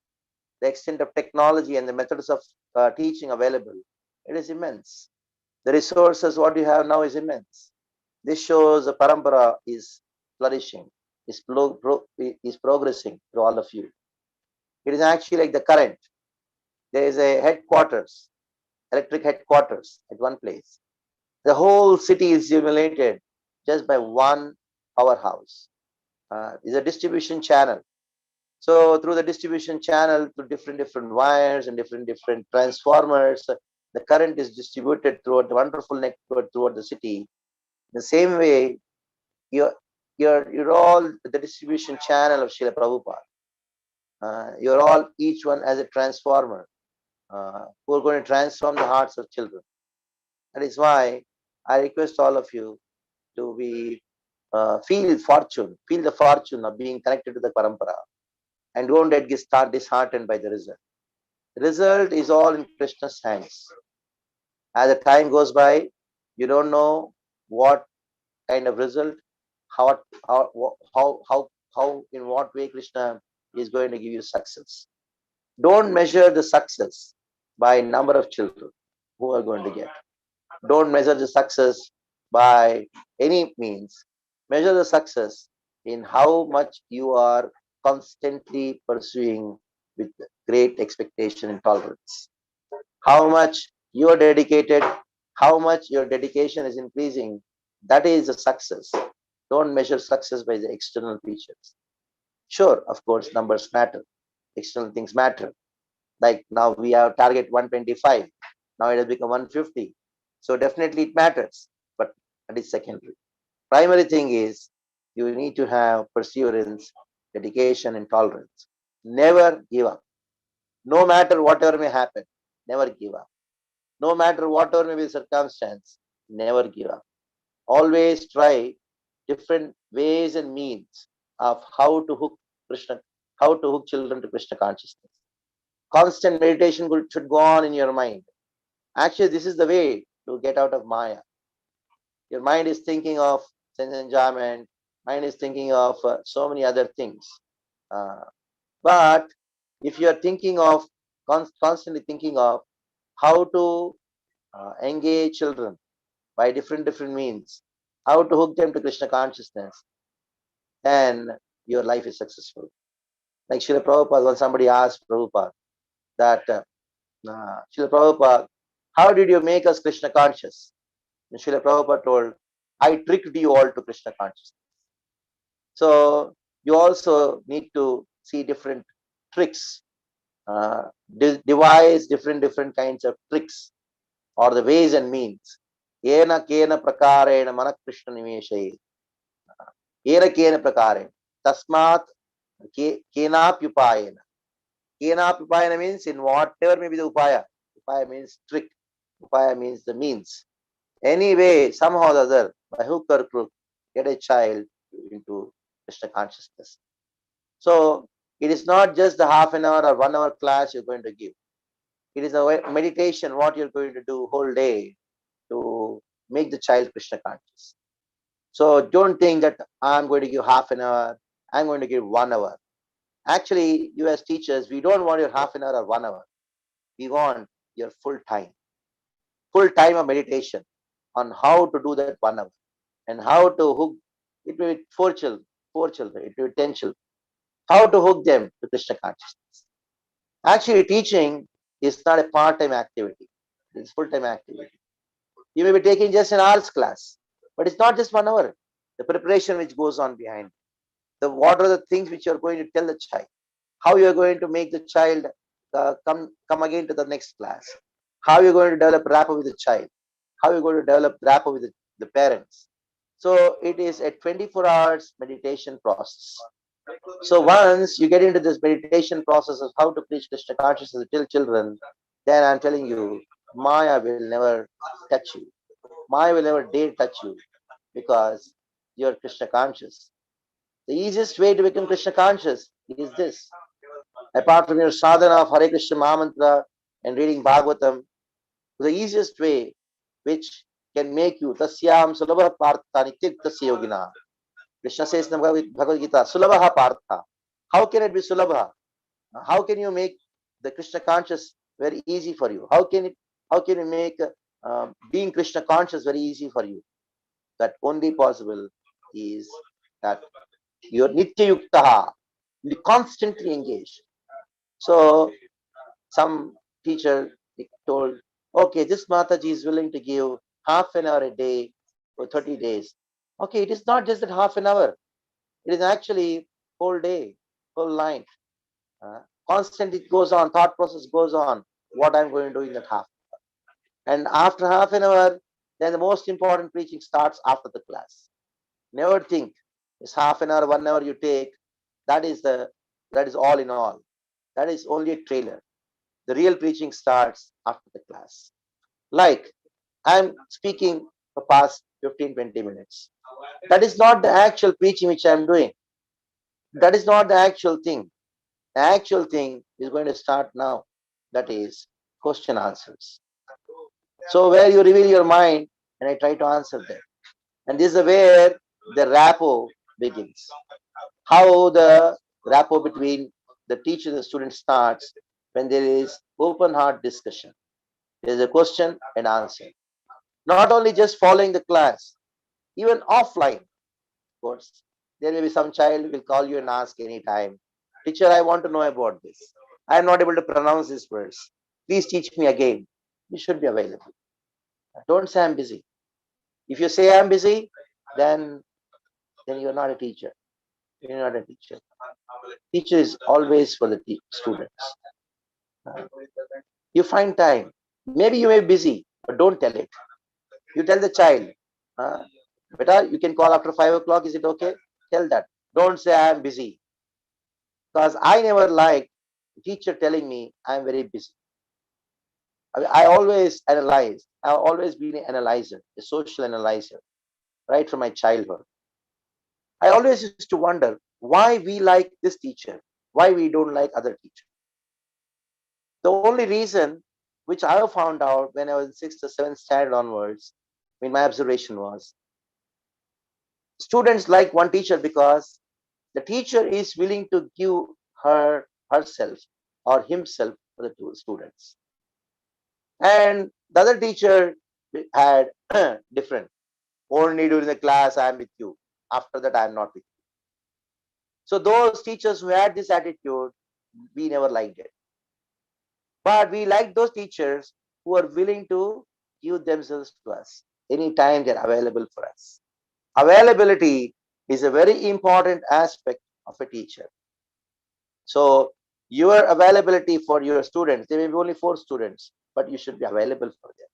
Speaker 4: the extent of technology and the methods of teaching available, it is immense. The resources what you have now is immense. This shows the parampara is flourishing, is progressing through all of you. It is actually like the current. There is a headquarters, electric headquarters at one place. The whole city is stimulated just by one powerhouse. Is a distribution channel. So through the distribution channel, through different wires and different transformers, the current is distributed throughout the wonderful network throughout the city. The same way, you're all the distribution channel of Srila Prabhupada. You're all each one as a transformer who are going to transform the hearts of children. That is why I request all of you to be feel the fortune of being connected to the parampara, and don't get disheartened by the result. The result is all in Krishna's hands. As the time goes by, you don't know what kind of result, how in what way Krishna is going to give you success. Don't measure the success by number of children who are going to get. Don't measure the success by any means. Measure the success in how much you are constantly pursuing with great expectation and tolerance. How much you are dedicated, how much your dedication is increasing, that is a success. Don't measure success by the external features. Sure, of course, numbers matter. External things matter. Like now we have target 125. Now it has become 150. So definitely it matters, but that is secondary. Primary thing is you need to have perseverance, dedication, and tolerance. Never give up. No matter whatever may happen, never give up. No matter whatever may be the circumstance, never give up. Always try different ways and means of how to hook Krishna, how to hook children to Krishna consciousness. Constant meditation should go on in your mind. Actually, this is the way to get out of Maya. Your mind is thinking of sense enjoyment, mind is thinking of so many other things. But if you are thinking of, constantly thinking of how to engage children by different means, how to hook them to Krishna consciousness, then your life is successful. Like Srila Prabhupada, when somebody asked Prabhupada that, Srila Prabhupada, how did you make us Krishna conscious? And Srila Prabhupada told, I tricked you all to Krishna consciousness. So you also need to see different tricks, devise different kinds of tricks or the ways and means. Yena kena prakarena mana Krishna nimeshe. Yena kena prakarena. Tasmat kenapyupayena. Kenapyupayena means in whatever may be the upaya. Upaya means trick. Upaya means the means. Anyway, somehow or the other, by hook or crook, get a child into Krishna consciousness. So it is not just the half an hour or 1 hour class you're going to give. It is a meditation, what you're going to do whole day to make the child Krishna conscious. So don't think that I'm going to give half an hour, I'm going to give 1 hour. Actually, you as teachers, we don't want your half an hour or 1 hour. We want your full time of meditation on how to do that 1 hour and how to hook. It will be four children, it will be 10 children. How to hook them to Krishna consciousness. Actually, teaching is not a part-time activity. It is full-time activity. You may be taking just an hour's class, but it's not just 1 hour. The preparation which goes on behind. What are the things which you are going to tell the child? How you are going to make the child come again to the next class? How you are going to develop rapport with the child? How you are going to develop rapport with the parents? So it is a 24 hours meditation process. So once you get into this meditation process of how to preach Krishna consciousness to children, then I'm telling you, Maya will never touch you. Maya will never dare touch you because you're Krishna conscious. The easiest way to become Krishna conscious is this. Apart from your sadhana of Hare Krishna Mahamantra and reading Bhagavatam, the easiest way which can make you tasyam sulabha partha nityuktasya yogina. Krishna says in Bhagavad Gita, Sulabha Partha. How can it be Sulabha? How can you make the Krishna conscious very easy for you? How can you make being Krishna conscious very easy for you? That only possible is that you're Nitya Yuktaha, you constantly engaged. So some teacher told, okay, this Mataji is willing to give half an hour a day for 30 days. Okay, it is not just that half an hour. It is actually whole day, whole night. Constant it goes on, thought process goes on, what I'm going to do in that half. And after half an hour, then the most important preaching starts after the class. Never think it's half an hour, 1 hour you take, that is all in all. That is only a trailer. The real preaching starts after the class. Like I'm speaking for past 15-20 minutes. That is not the actual preaching which I'm doing. That is not the actual thing. The actual thing is going to start now. That is question answers. So where you reveal your mind and I try to answer them. And this is where the rapport begins. How the rapport between the teacher and the student starts when there is open heart discussion. There is a question and answer. Not only just following the class, even offline. Of course, there may be some child who will call you and ask anytime, teacher, I want to know about this. I am not able to pronounce this verse. Please teach me again. You should be available. Don't say I'm busy. If you say I'm busy, then you're not a teacher. You're not a teacher. Teacher is always for the students. You find time. Maybe you may be busy, but don't tell it. You tell the child, beta, you can call after 5 o'clock. Is it okay? Tell that. Don't say I am busy. Because I never liked the teacher telling me I'm very busy. I always analyze. I've always been an analyzer, a social analyzer, right from my childhood. I always used to wonder why we like this teacher, why we don't like other teachers. The only reason which I found out when I was in 6th or 7th standard onwards, my observation was, students like one teacher because the teacher is willing to give herself or himself for the two students. And the other teacher had different. Only during the class I am with you. After that I am not with you. So those teachers who had this attitude, we never liked it. But we like those teachers who are willing to give themselves to us anytime they're available for us. Availability is a very important aspect of a teacher. So your availability for your students, there may be only 4 students, but you should be available for them.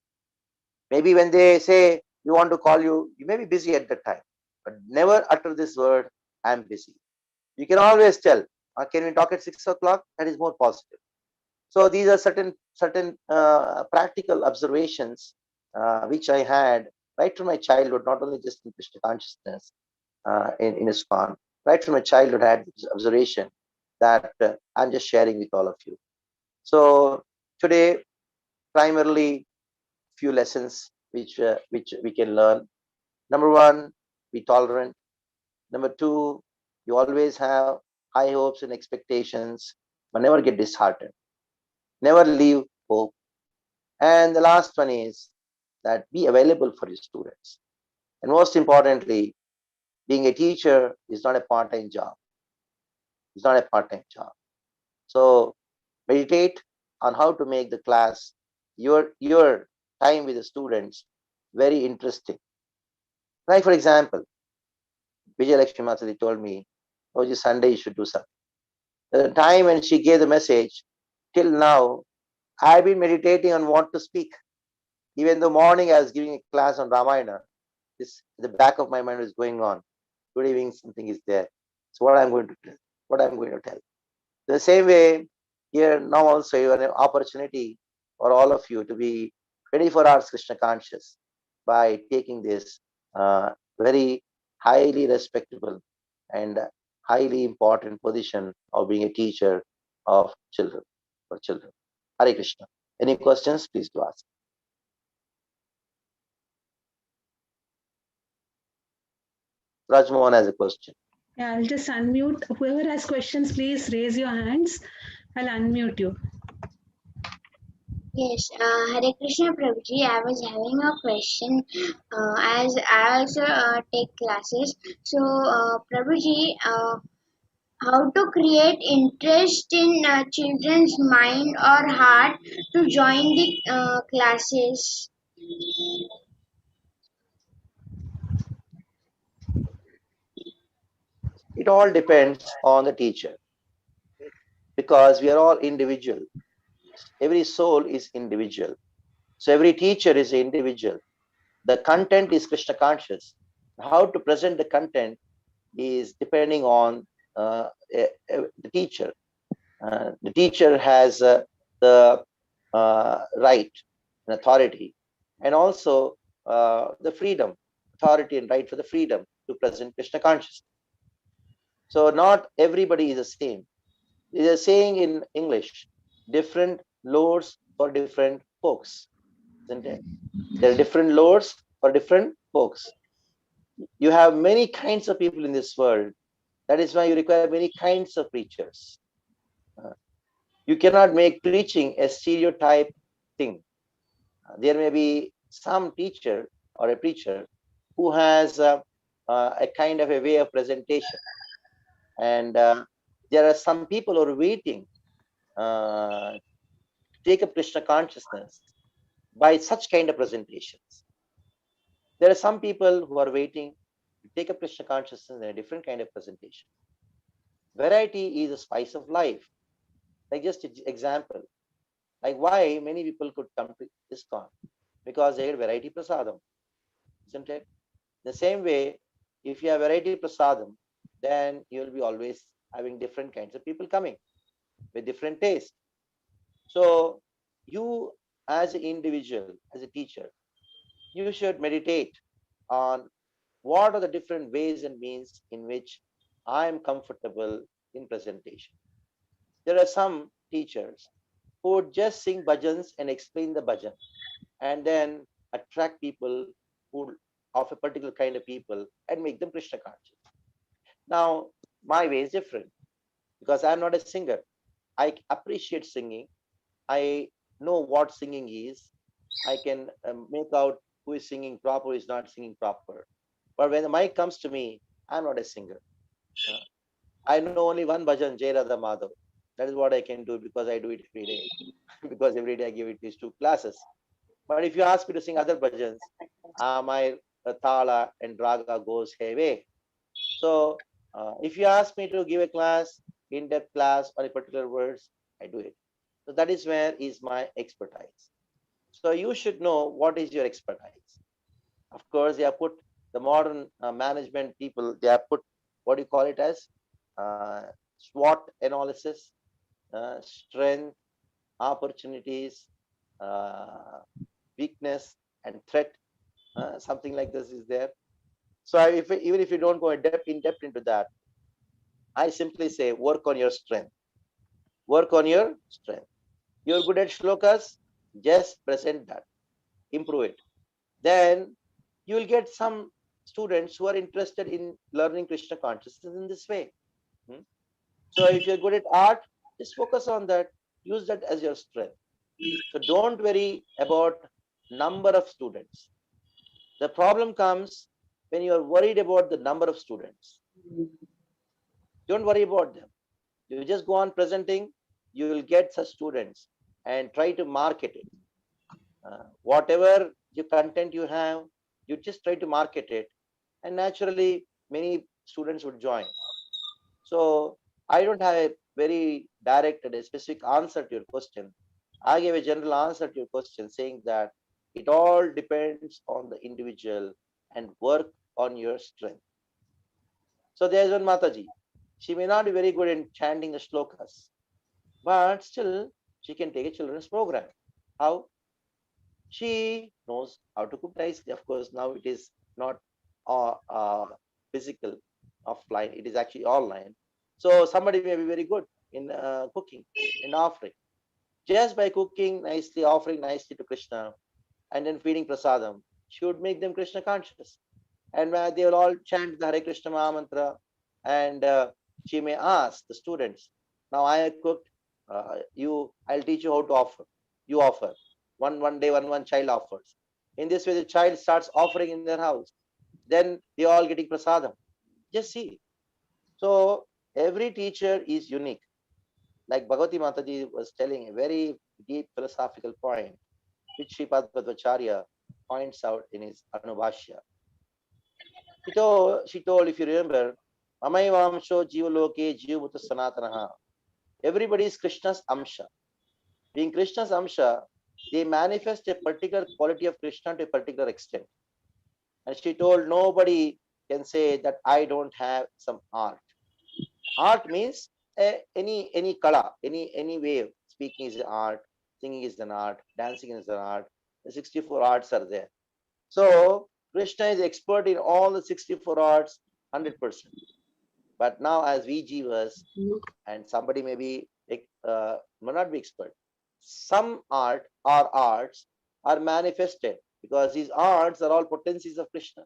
Speaker 4: Maybe when they say we want to call you, you may be busy at that time, but never utter this word, I'm busy. You can always tell, can we talk at 6 o'clock? That is more positive. So these are certain practical observations which I had right from my childhood, not only just in Krishna consciousness in ISKCON, right from my childhood I had this observation that I'm just sharing with all of you. So today, primarily few lessons which we can learn. Number one, be tolerant. Number two, you always have high hopes and expectations, but never get disheartened. Never leave hope. And the last one is that be available for your students. And most importantly, being a teacher is not a part-time job. It's not a part-time job. So meditate on how to make the class, your time with the students, very interesting. Like for example, Vijay Lakshmi Matadi told me, oh, this Sunday you should do something. The time when she gave the message, till now, I've been meditating on what to speak. Even the morning I was giving a class on Ramayana, this the back of my mind was going on. Good evening, something is there. So what I'm going to tell, what I'm going to tell. The same way, here now also you have an opportunity for all of you to be 24 hours Krishna conscious by taking this very highly respectable and highly important position of being a teacher of children, for children. Hare Krishna. Any questions, please do ask. Rajmohan has a question.
Speaker 1: Yeah, I'll just unmute. Whoever has questions, please raise your hands. I'll unmute you.
Speaker 9: Yes, Hare Krishna Prabhuji, I was having a question. As I also take classes, so Prabhuji, how to create interest in children's mind or heart to join the classes?
Speaker 4: It all depends on the teacher, because we are all individual. Every soul is individual. So every teacher is an individual. The content is Krishna conscious. How to present the content is depending on the teacher. The teacher has the right and authority, and also the freedom, authority and right for the freedom to present Krishna consciousness. So not everybody is the same. There's a saying in English, different lords for different folks, isn't it? There are different lords for different folks. You have many kinds of people in this world. That is why you require many kinds of preachers. You cannot make preaching a stereotype thing. There may be some teacher or a preacher who has a kind of a way of presentation. And there are some people who are waiting to take up Krishna consciousness by such kind of presentations. There are some people who are waiting to take up Krishna consciousness in a different kind of presentation. Variety is a spice of life. Like just an example, like why many people could come to ISKCON, because they had variety prasadam, isn't it? The same way, if you have variety prasadam, then you will be always having different kinds of people coming with different taste. So you as an individual, as a teacher, you should meditate on what are the different ways and means in which I am comfortable in presentation. There are some teachers who would just sing bhajans and explain the bhajan, and then attract people who of a particular kind of people and make them Krishna conscious. Now, my way is different because I'm not a singer. I appreciate singing. I know what singing is. I can make out who is singing proper, who is not singing proper. But when the mic comes to me, I'm not a singer. I know only one bhajan, Jai Radha Madhav. That is what I can do because I do it every day. Because every day I give it these 2 classes. But if you ask me to sing other bhajans, my thala and raga goes heavy. So if you ask me to give a class, in-depth class on a particular words, I do it. So that is where is my expertise. So you should know what is your expertise. Of course, they have put the modern management people, they have put what do you call it as SWOT analysis, strength, opportunities, uh, weakness, and threat. Something like this is there. So even if you don't go in depth into that, I simply say work on your strength. Work on your strength. You're good at shlokas, just present that, improve it. Then you will get some students who are interested in learning Krishna consciousness in this way. Hmm? So if you're good at art, just focus on that. Use that as your strength. So don't worry about number of students. The problem comes when you are worried about the number of students. Don't worry about them. You just go on presenting, you will get such students and try to market it. Whatever your content you have, you just try to market it, and naturally many students would join. So I don't have a very direct and a specific answer to your question. I gave a general answer to your question saying that it all depends on the individual and work on your strength. So there's one Mataji. She may not be very good in chanting the shlokas, but still she can take a children's program. How? She knows how to cook nicely. Of course, now it is not physical offline, it is actually online. So somebody may be very good in cooking and offering. Just by cooking nicely, offering nicely to Krishna, and then feeding prasadam, she would make them Krishna conscious. And they will all chant the Hare Krishna Maha Mantra, and she may ask the students, now I have cooked, I'll teach you how to offer. You offer. One day, one child offers. In this way, the child starts offering in their house. Then they all getting prasadam. Just see. So every teacher is unique. Like Bhagavati Mataji was telling a very deep philosophical point, which Sripad Bhadvacharya points out in his Anubhashya. She told, if you remember, Amaivamsho Jivaloke Jivabhuta Sanatanaha. Everybody is Krishna's Amsha. Being Krishna's Amsha, they manifest a particular quality of Krishna to a particular extent. And she told, nobody can say that I don't have some art. Art means any kala, any way of speaking is an art, singing is an art, dancing is an art. The 64 arts are there. So Krishna is expert in all the 64 arts, 100%. But now as we jivas, and somebody may not be expert, some art or arts are manifested because these arts are all potencies of Krishna,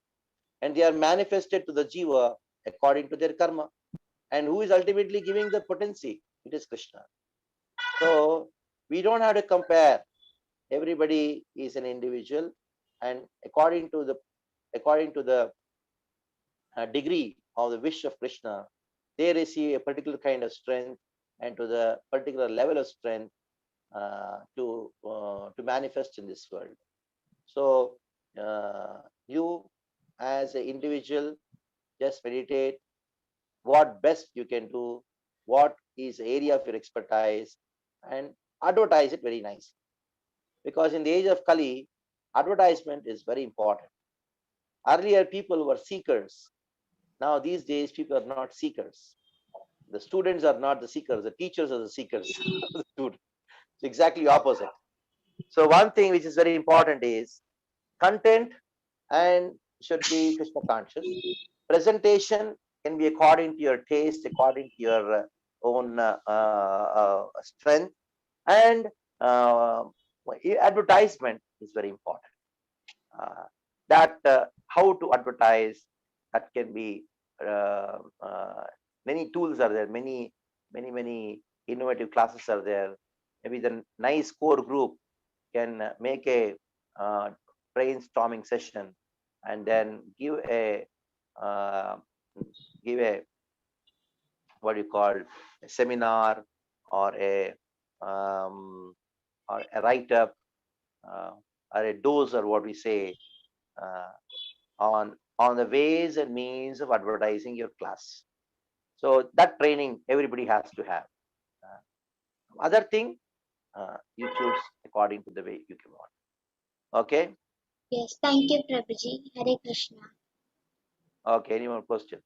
Speaker 4: and they are manifested to the jiva according to their karma. And who is ultimately giving the potency? It is Krishna. So we don't have to compare. Everybody is an individual, and according to the degree of the wish of Krishna, they receive a particular kind of strength, and to the particular level of strength to manifest in this world. So you as an individual just meditate what best you can do, what is the area of your expertise, and advertise it very nicely. Because in the age of Kali, advertisement is very important. Earlier, people were seekers. Now, these days, people are not seekers. The students are not the seekers. The teachers are the seekers. The students. It's exactly opposite. So one thing which is very important is content and should be Krishna conscious. Presentation can be according to your taste, according to your own strength, and uh, advertisement is very important. How to advertise, that can be many tools are there, many innovative classes are there. Maybe the nice core group can make a uh, brainstorming session, and then uh, give a what you call a seminar, or a um, write up, or a dose, or what we say, uh, on the ways and means of advertising your class. So that training everybody has to have. Other thing, you choose according to the way you can want. Okay?
Speaker 9: Yes, thank you, Prabhuji. Hare Krishna.
Speaker 4: Okay, any more questions?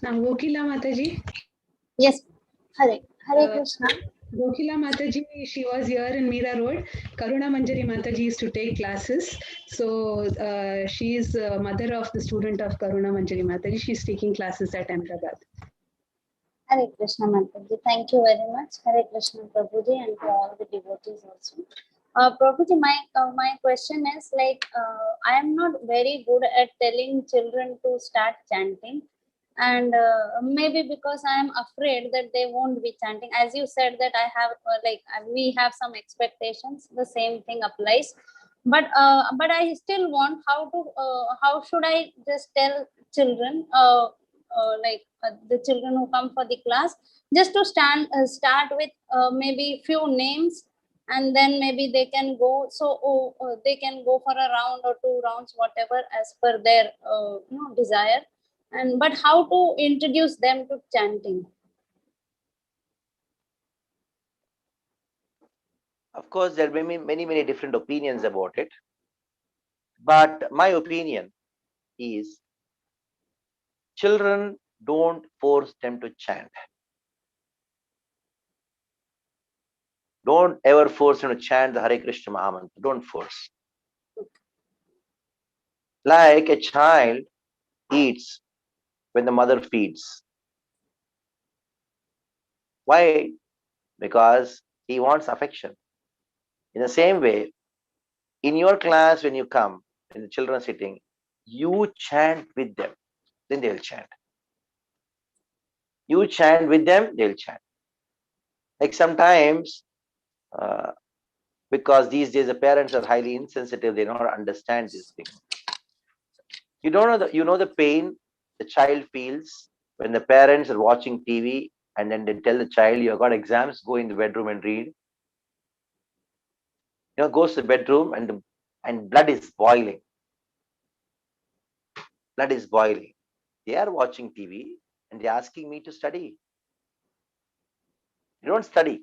Speaker 1: Now, Gokila Mataji.
Speaker 9: Yes, Hare
Speaker 1: Uh,
Speaker 9: Krishna.
Speaker 1: Gokila Mataji, she was here in Meera Road. Karuna Manjari Mataji used to take classes. So she is mother of the student of Karuna Manjari Mataji. She's taking classes at Ahmedabad.
Speaker 9: Hare Krishna Mataji. Thank you very much. Hare Krishna Prabhuji and to all the devotees also. Prabhuji, my question is like I am not very good at telling children to start chanting, and maybe because I am afraid that they won't be chanting. As you said that I have we have some expectations. The same thing applies, but I still want how should I just tell children the children who come for the class just to start with maybe few names, and then maybe they can go they can go for a round or 2 rounds, whatever as per their desire, and but how to introduce them to chanting.
Speaker 4: Of course, there may be many different opinions about it. But my opinion is children, don't force them to chant. Don't ever force them to chant the Hare Krishna Mahamantra. Don't force. Like a child eats when the mother feeds. Why? Because he wants affection. In the same way, in your class, when you come, when the children are sitting, you chant with them, then they'll chant. You chant with them, they'll chant. Like sometimes, because these days the parents are highly insensitive, they don't understand these things. You don't know you know the pain the child feels when the parents are watching TV and then they tell the child, "You have got exams, go in the bedroom and read." Goes to the bedroom and blood is boiling. Blood is boiling. They are watching TV and they're asking me to study. You don't study.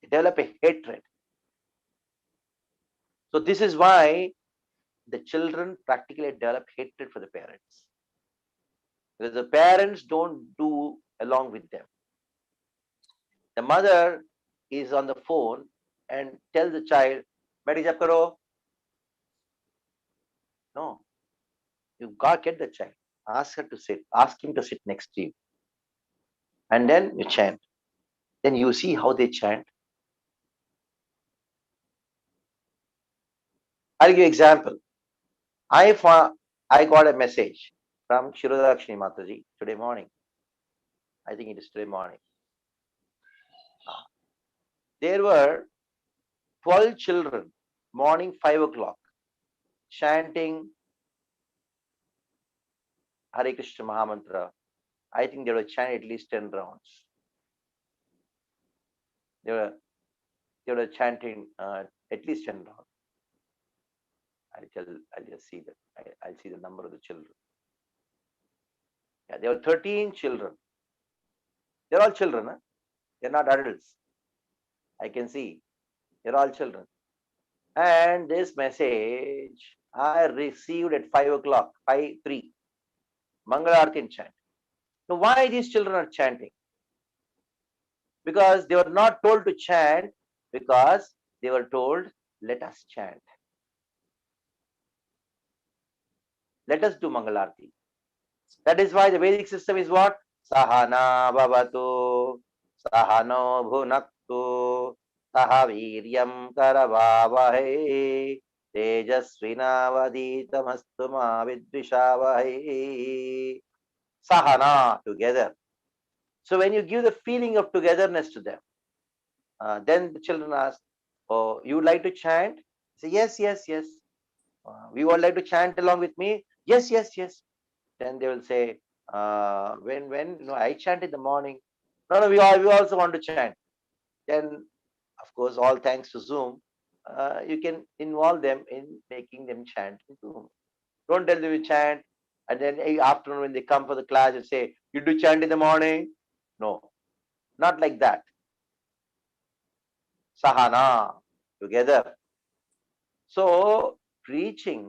Speaker 4: You develop a hatred. So this is why the children practically develop hatred for the parents. Because the parents don't do along with them. The mother is on the phone and tells the child, "Beti jab karo." No, you got get the child. Ask her to sit. Ask him to sit next to you. And then you chant. Then you see how they chant. I'll give you example. I got a message from Shirodakshini Mataji today morning. I think it is today morning. There were 12 children, morning 5 o'clock, chanting Hare Krishna Mahamantra. I think they were chanting at least 10 rounds. They were chanting at least 10 rounds. I'll just see that. I'll see the number of the children. Yeah, there were 13 children. They're all children, huh? They're not adults. I can see. They're all children. And this message I received at 5 o'clock, 5:03. Mangalarti chant. Now, why these children are chanting? Because they were not told to chant, because they were told, let us chant. Let us do Mangalarti. That is why the Vedic system is what? Sahana bhavatu, sahano bhunaktu, sahaviryam karavavahe, tejasvinavaditamastu ma vidvishavahe. Sahana, together. So when you give the feeling of togetherness to them, then the children ask, "Oh, you would like to chant?" Say, "Yes, yes, yes." "We would like to chant along with me?" "Yes, yes, yes." Then they will say, when I chant in the morning. No, no, we also want to chant. Then, of course, all thanks to Zoom, you can involve them in making them chant in Zoom. Don't tell them you chant, and then afternoon when they come for the class, you say, "You do chant in the morning?" No, not like that. Sahana, together. So preaching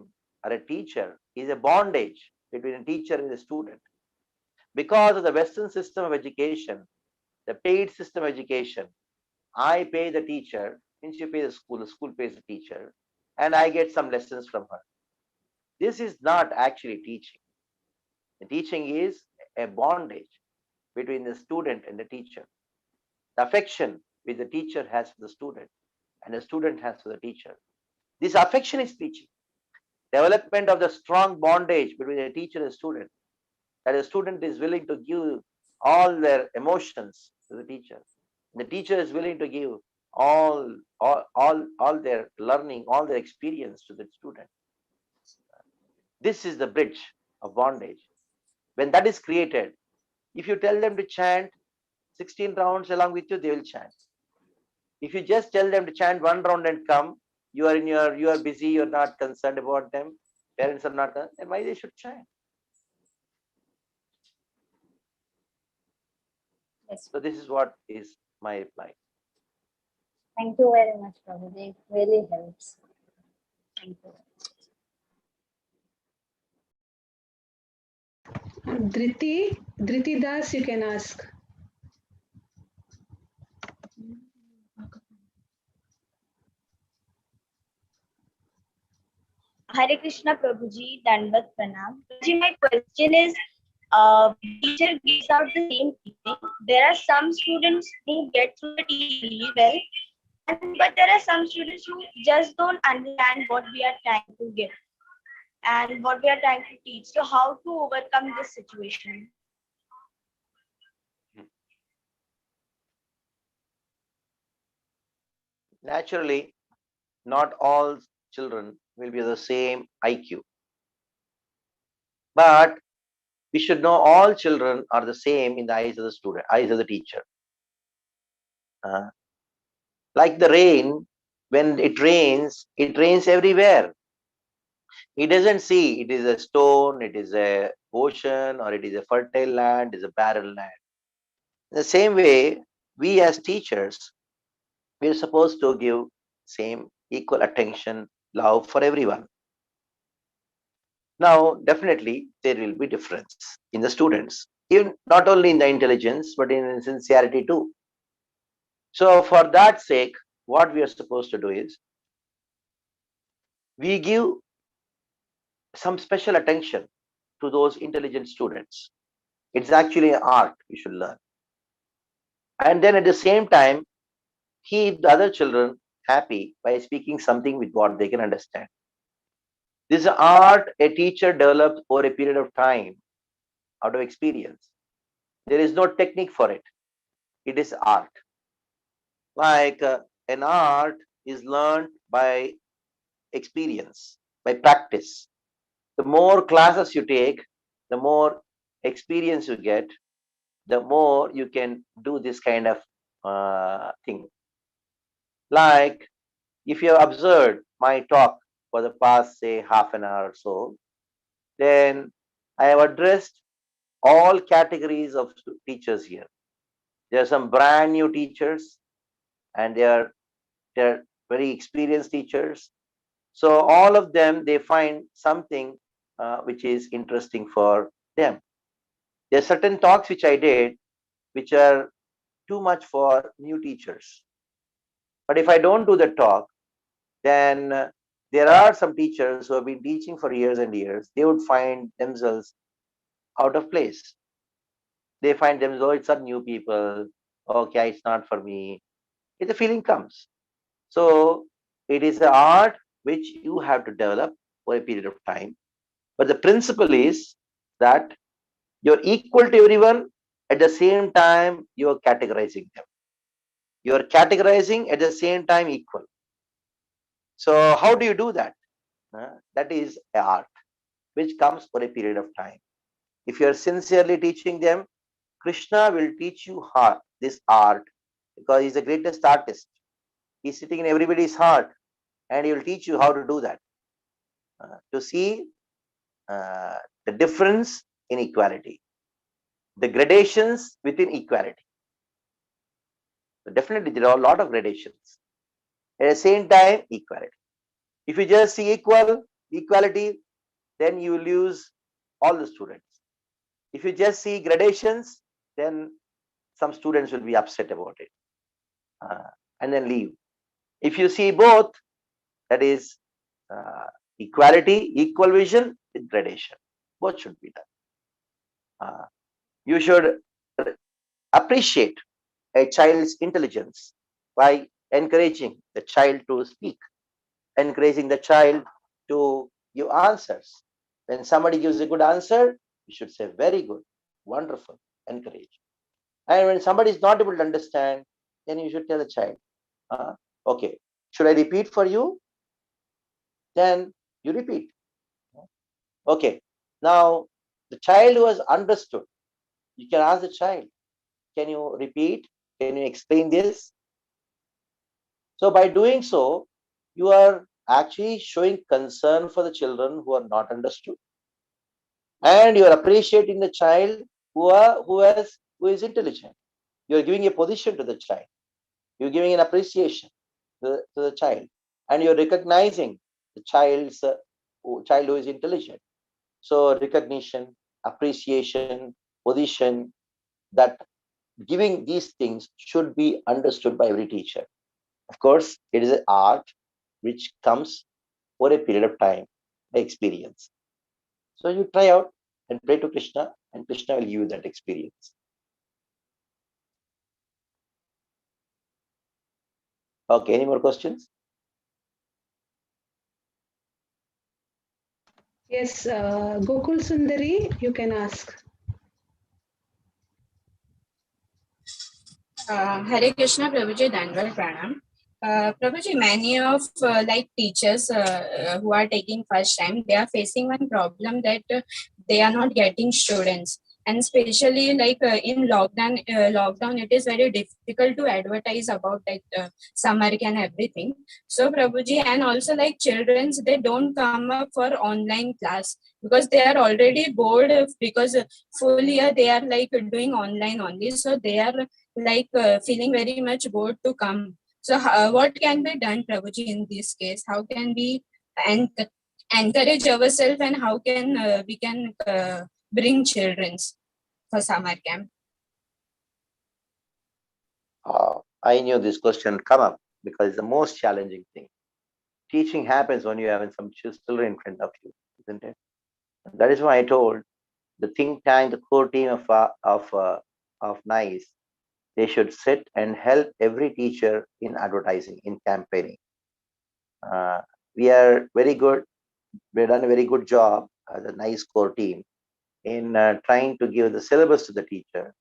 Speaker 4: or a teacher is a bondage between a teacher and a student. Because of the Western system of education, the paid system of education, I pay the teacher, means you pay the school pays the teacher, and I get some lessons from her. This is not actually teaching. The teaching is a bondage between the student and the teacher. The affection which the teacher has for the student and the student has for the teacher. This affection is teaching. Development of the strong bondage between a teacher and a student, that a student is willing to give all their emotions to the teacher. The teacher is willing to give all their learning, all their experience to the student. This is the bridge of bondage. When that is created, if you tell them to chant 16 rounds along with you, they will chant. If you just tell them to chant one round and come, you are busy, you're not concerned about them, parents are not concerned, then why they should chant?
Speaker 13: Yes.
Speaker 4: So this is what is my reply.
Speaker 13: Thank you very much, Prabhuji. It really helps. Thank you.
Speaker 1: Dhriti Das, you can ask.
Speaker 14: Hare Krishna Prabhuji, Dandavat Pranam. Prabhuji, my question is, teacher gives out the same teaching. There are some students who get through the teaching really well, but there are some students who just don't understand what we are trying to give and what we are trying to teach. So how to overcome this situation?
Speaker 4: Naturally, not all children will be the same IQ. But we should know all children are the same in the eyes of the student, eyes of the teacher. Like the rain, when it rains everywhere. He doesn't see it is a stone, it is a ocean, or it is a fertile land, it is a barren land. In the same way, we as teachers, we are supposed to give same equal attention, love for everyone. Now, definitely there will be difference in the students, even not only in the intelligence, but in sincerity too. So for that sake, what we are supposed to do is, we give some special attention to those intelligent students. It's actually an art we should learn. And then at the same time, keep the other children happy by speaking something with what they can understand. This is an art a teacher develops over a period of time out of experience. There is no technique for it. It is art. Like an art is learned by experience, by practice. The more classes you take, the more experience you get, the more you can do this kind of thing. Like if you have observed my talk for the past, say, half an hour or so, then I have addressed all categories of teachers here. There are some brand new teachers, and they're very experienced teachers. So all of them, they find something which is interesting for them. There are certain talks which I did, which are too much for new teachers. But if I don't do the talk, then there are some teachers who have been teaching for years and years. They would find themselves out of place. They find themselves, oh, it's not new people. Okay, it's not for me. The feeling comes. So it is an art which you have to develop for a period of time. But the principle is that you're equal to everyone. At the same time, you're categorizing them. You're categorizing at the same time equal. So how do you do that? That is art, which comes for a period of time. If you are sincerely teaching them, Krishna will teach you this art, because he's the greatest artist. He's sitting in everybody's heart, and he will teach you how to do that. To see the difference in equality, the gradations within equality. So definitely there are a lot of gradations. At the same time, equality. If you just see equality, then you lose all the students. If you just see gradations, then some students will be upset about it and then leave. If you see both, that is equality, equal vision with gradation, both should be done. You should appreciate a child's intelligence by encouraging the child to speak, encouraging the child to give answers. When somebody gives a good answer, you should say, very good, wonderful, encourage. And when somebody is not able to understand, then you should tell the child, okay, should I repeat for you? Then you repeat. Okay, now the child who has understood, you can ask the child, can you repeat? Can you explain this? So by doing so, you are actually showing concern for the children who are not understood, and you are appreciating the child who is intelligent. You are giving a position to the child. You're giving an appreciation to the child, and you're recognizing the child who is intelligent. So recognition, appreciation, position, that giving these things should be understood by every teacher. Of course, it is an art which comes over a period of time by experience. So you try out and pray to Krishna, and Krishna will give you that experience. Okay, any more questions?
Speaker 1: Yes, Gokul Sundari, you can ask.
Speaker 7: Hare Krishna, Prabhuji, Danval Pranam. Prabhuji, many of like teachers who are taking first time, they are facing one problem that they are not getting students, and especially like in lockdown, it is very difficult to advertise about like summer camp and everything. So Prabhuji, and also like childrens, they don't come up for online class because they are already bored because full year they are like doing online only, so they are like feeling very much bored to come. So what can be done, Prabhuji, in this case? How can we encourage ourselves, and how can we can bring children for summer camp?
Speaker 4: I knew this question would come up because it's the most challenging thing. Teaching happens when you have some children in front of you, isn't it? And that is why I told the think tank, the core team of NICE, they should sit and help every teacher in advertising, in campaigning. We are very good. We've done a very good job as a NICE core team in trying to give the syllabus to the teacher,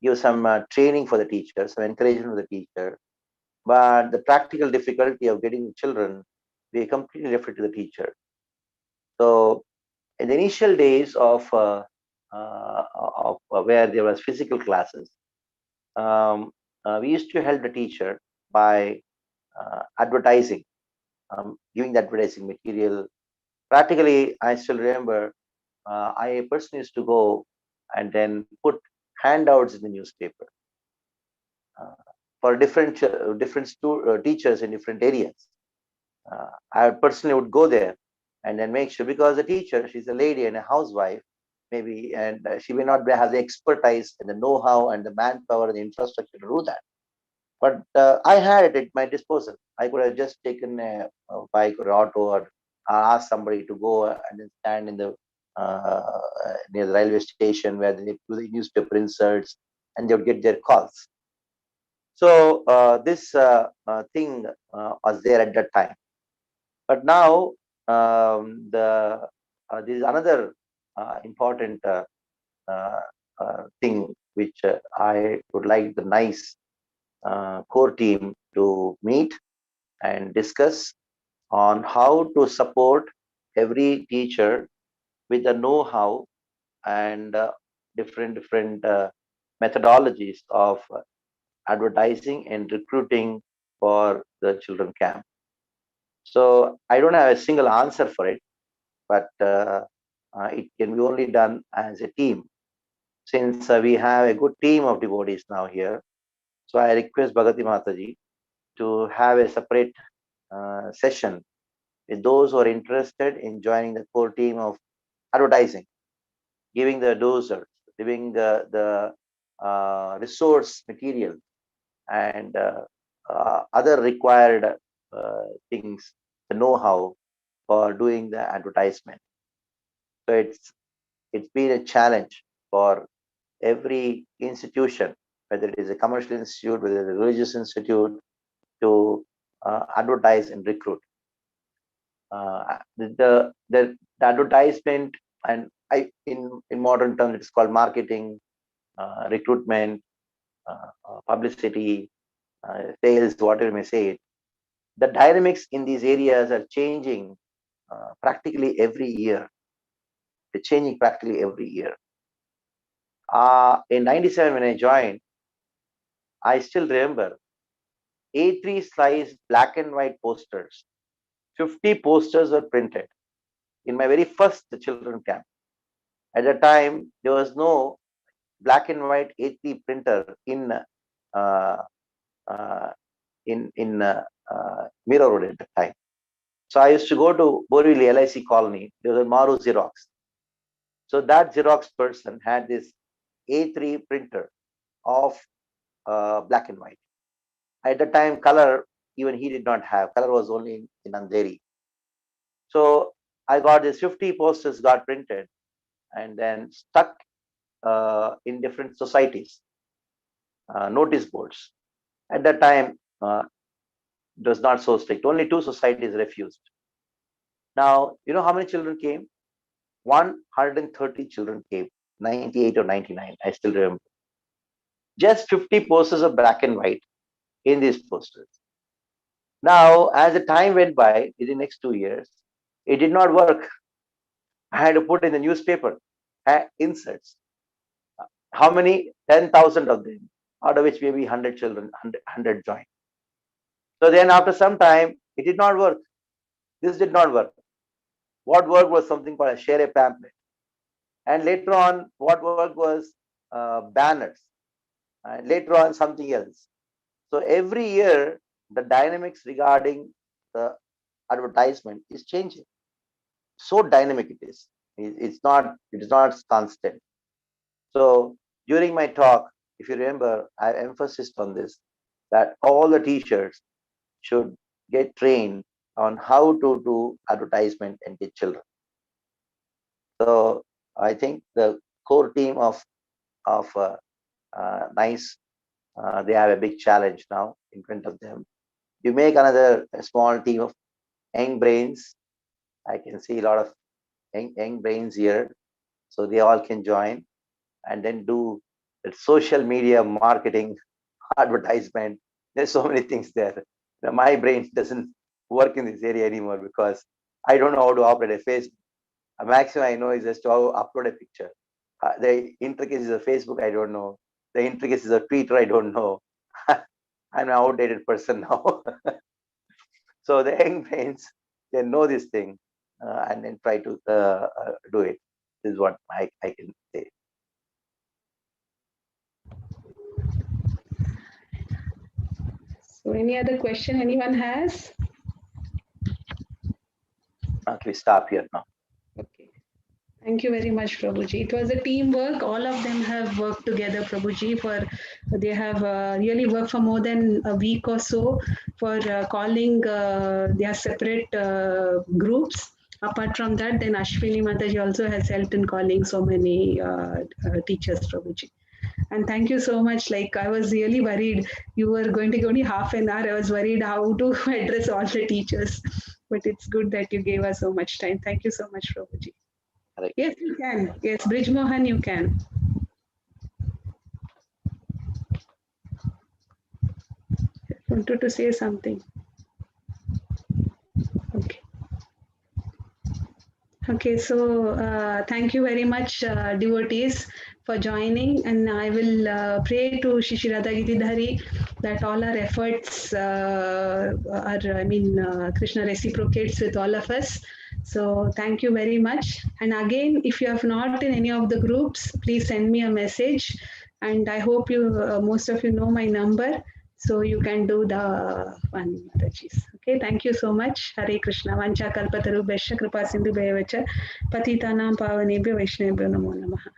Speaker 4: give some training for the teacher, some encouragement for the teacher. But the practical difficulty of getting the children, we completely left to the teacher. So in the initial days of where there was physical classes, we used to help the teacher by advertising, giving the advertising material. Practically, I still remember I personally used to go and then put handouts in the newspaper for different teachers in different areas. I personally would go there and then make sure, because the teacher, she's a lady and a housewife, maybe, and she may not have the expertise and the know-how and the manpower and the infrastructure to do that. But I had it at my disposal. I could have just taken a bike or auto, or asked somebody to go and then stand in the near the railway station where they do the newspaper inserts, and they would get their calls. So this thing was there at that time. But now this is another important thing which I would like the NICE core team to meet and discuss on how to support every teacher with the know-how and different methodologies of advertising and recruiting for the children camp. So I don't have a single answer for it, but it can be only done as a team. Since we have a good team of devotees now here, so I request Bhagati Mataji to have a separate session with those who are interested in joining the core team of advertising, giving the dosers, giving the resource material and other required things, the know-how for doing the advertisement. So it's been a challenge for every institution, whether it is a commercial institute, whether it is a religious institute, to advertise and recruit. The advertisement, and in modern terms it's called marketing, recruitment, publicity, sales, whatever you may say it. The dynamics in these areas are changing practically every year. They're changing practically every year. In '97 when I joined, I still remember A3 size black and white posters. 50 posters were printed in my very first children camp. At the time, there was no black and white A3 printer in Mira Road at the time. So I used to go to Borivali LIC colony. There was a Maru Xerox. So that Xerox person had this A3 printer of black and white. At the time, color, even he did not have. Color was only in Andheri. So I got these 50 posters got printed and then stuck in different societies, notice boards. At that time, it was not so strict. Only 2 societies refused. Now, you know how many children came? 130 children came, 98 or 99, I still remember. Just 50 posters of black and white in these posters. Now, as the time went by, in the next 2 years, it did not work. I had to put in the newspaper inserts. How many? 10,000 of them, out of which maybe 100 children, 100 joined. So then after some time, it did not work. This did not work. What worked was something called a share a pamphlet. And later on, what worked was banners. And later on, something else. So every year, the dynamics regarding the advertisement is changing. So dynamic it is. It is not constant. So during my talk, if you remember, I emphasized on this, that all the teachers should get trained on how to do advertisement and teach children. So I think the core team of NICE, they have a big challenge now in front of them. You make another small team of young brains. I can see a lot of young brains here, so they all can join and then do the social media marketing, advertisement. There's so many things there. My brain doesn't work in this area anymore because I don't know how to operate a Facebook. A maximum I know is just to upload a picture. The intricacies of Facebook, I don't know. The intricacies of Twitter, I don't know. I'm an outdated person now. So the young brains can know this thing and then try to do it. This is what I can say.
Speaker 1: So any other question anyone has?
Speaker 4: Okay, we stop here now.
Speaker 1: Okay. Thank you very much, Prabhuji. It was a teamwork. All of them have worked together, Prabhuji. They have really worked for more than a week or so for calling their separate groups. Apart from that, then Ashwini Mataji also has helped in calling so many teachers, Prabhuji. And thank you so much. Like, I was really worried. You were going to give only half an hour. I was worried how to address all the teachers. But it's good that you gave us so much time. Thank you so much, Prabhuji.
Speaker 4: Right.
Speaker 1: Yes, you can. Yes, Bridge Mohan, you can. I wanted to say something. Okay. Okay, so thank you very much, devotees, for joining. And I will pray to Shishi Radha Giridhari that all our efforts Krishna reciprocates with all of us. So thank you very much. And again, if you have not in any of the groups, please send me a message. And I hope you, most of you know my number. So you can do the one, Mataji's. Okay, thank you so much. Hare Krishna. Vancha kalpataru besha kripa sindhu bhayavacha patitanam pavanebhyo vaishnavebhyo namo namaha.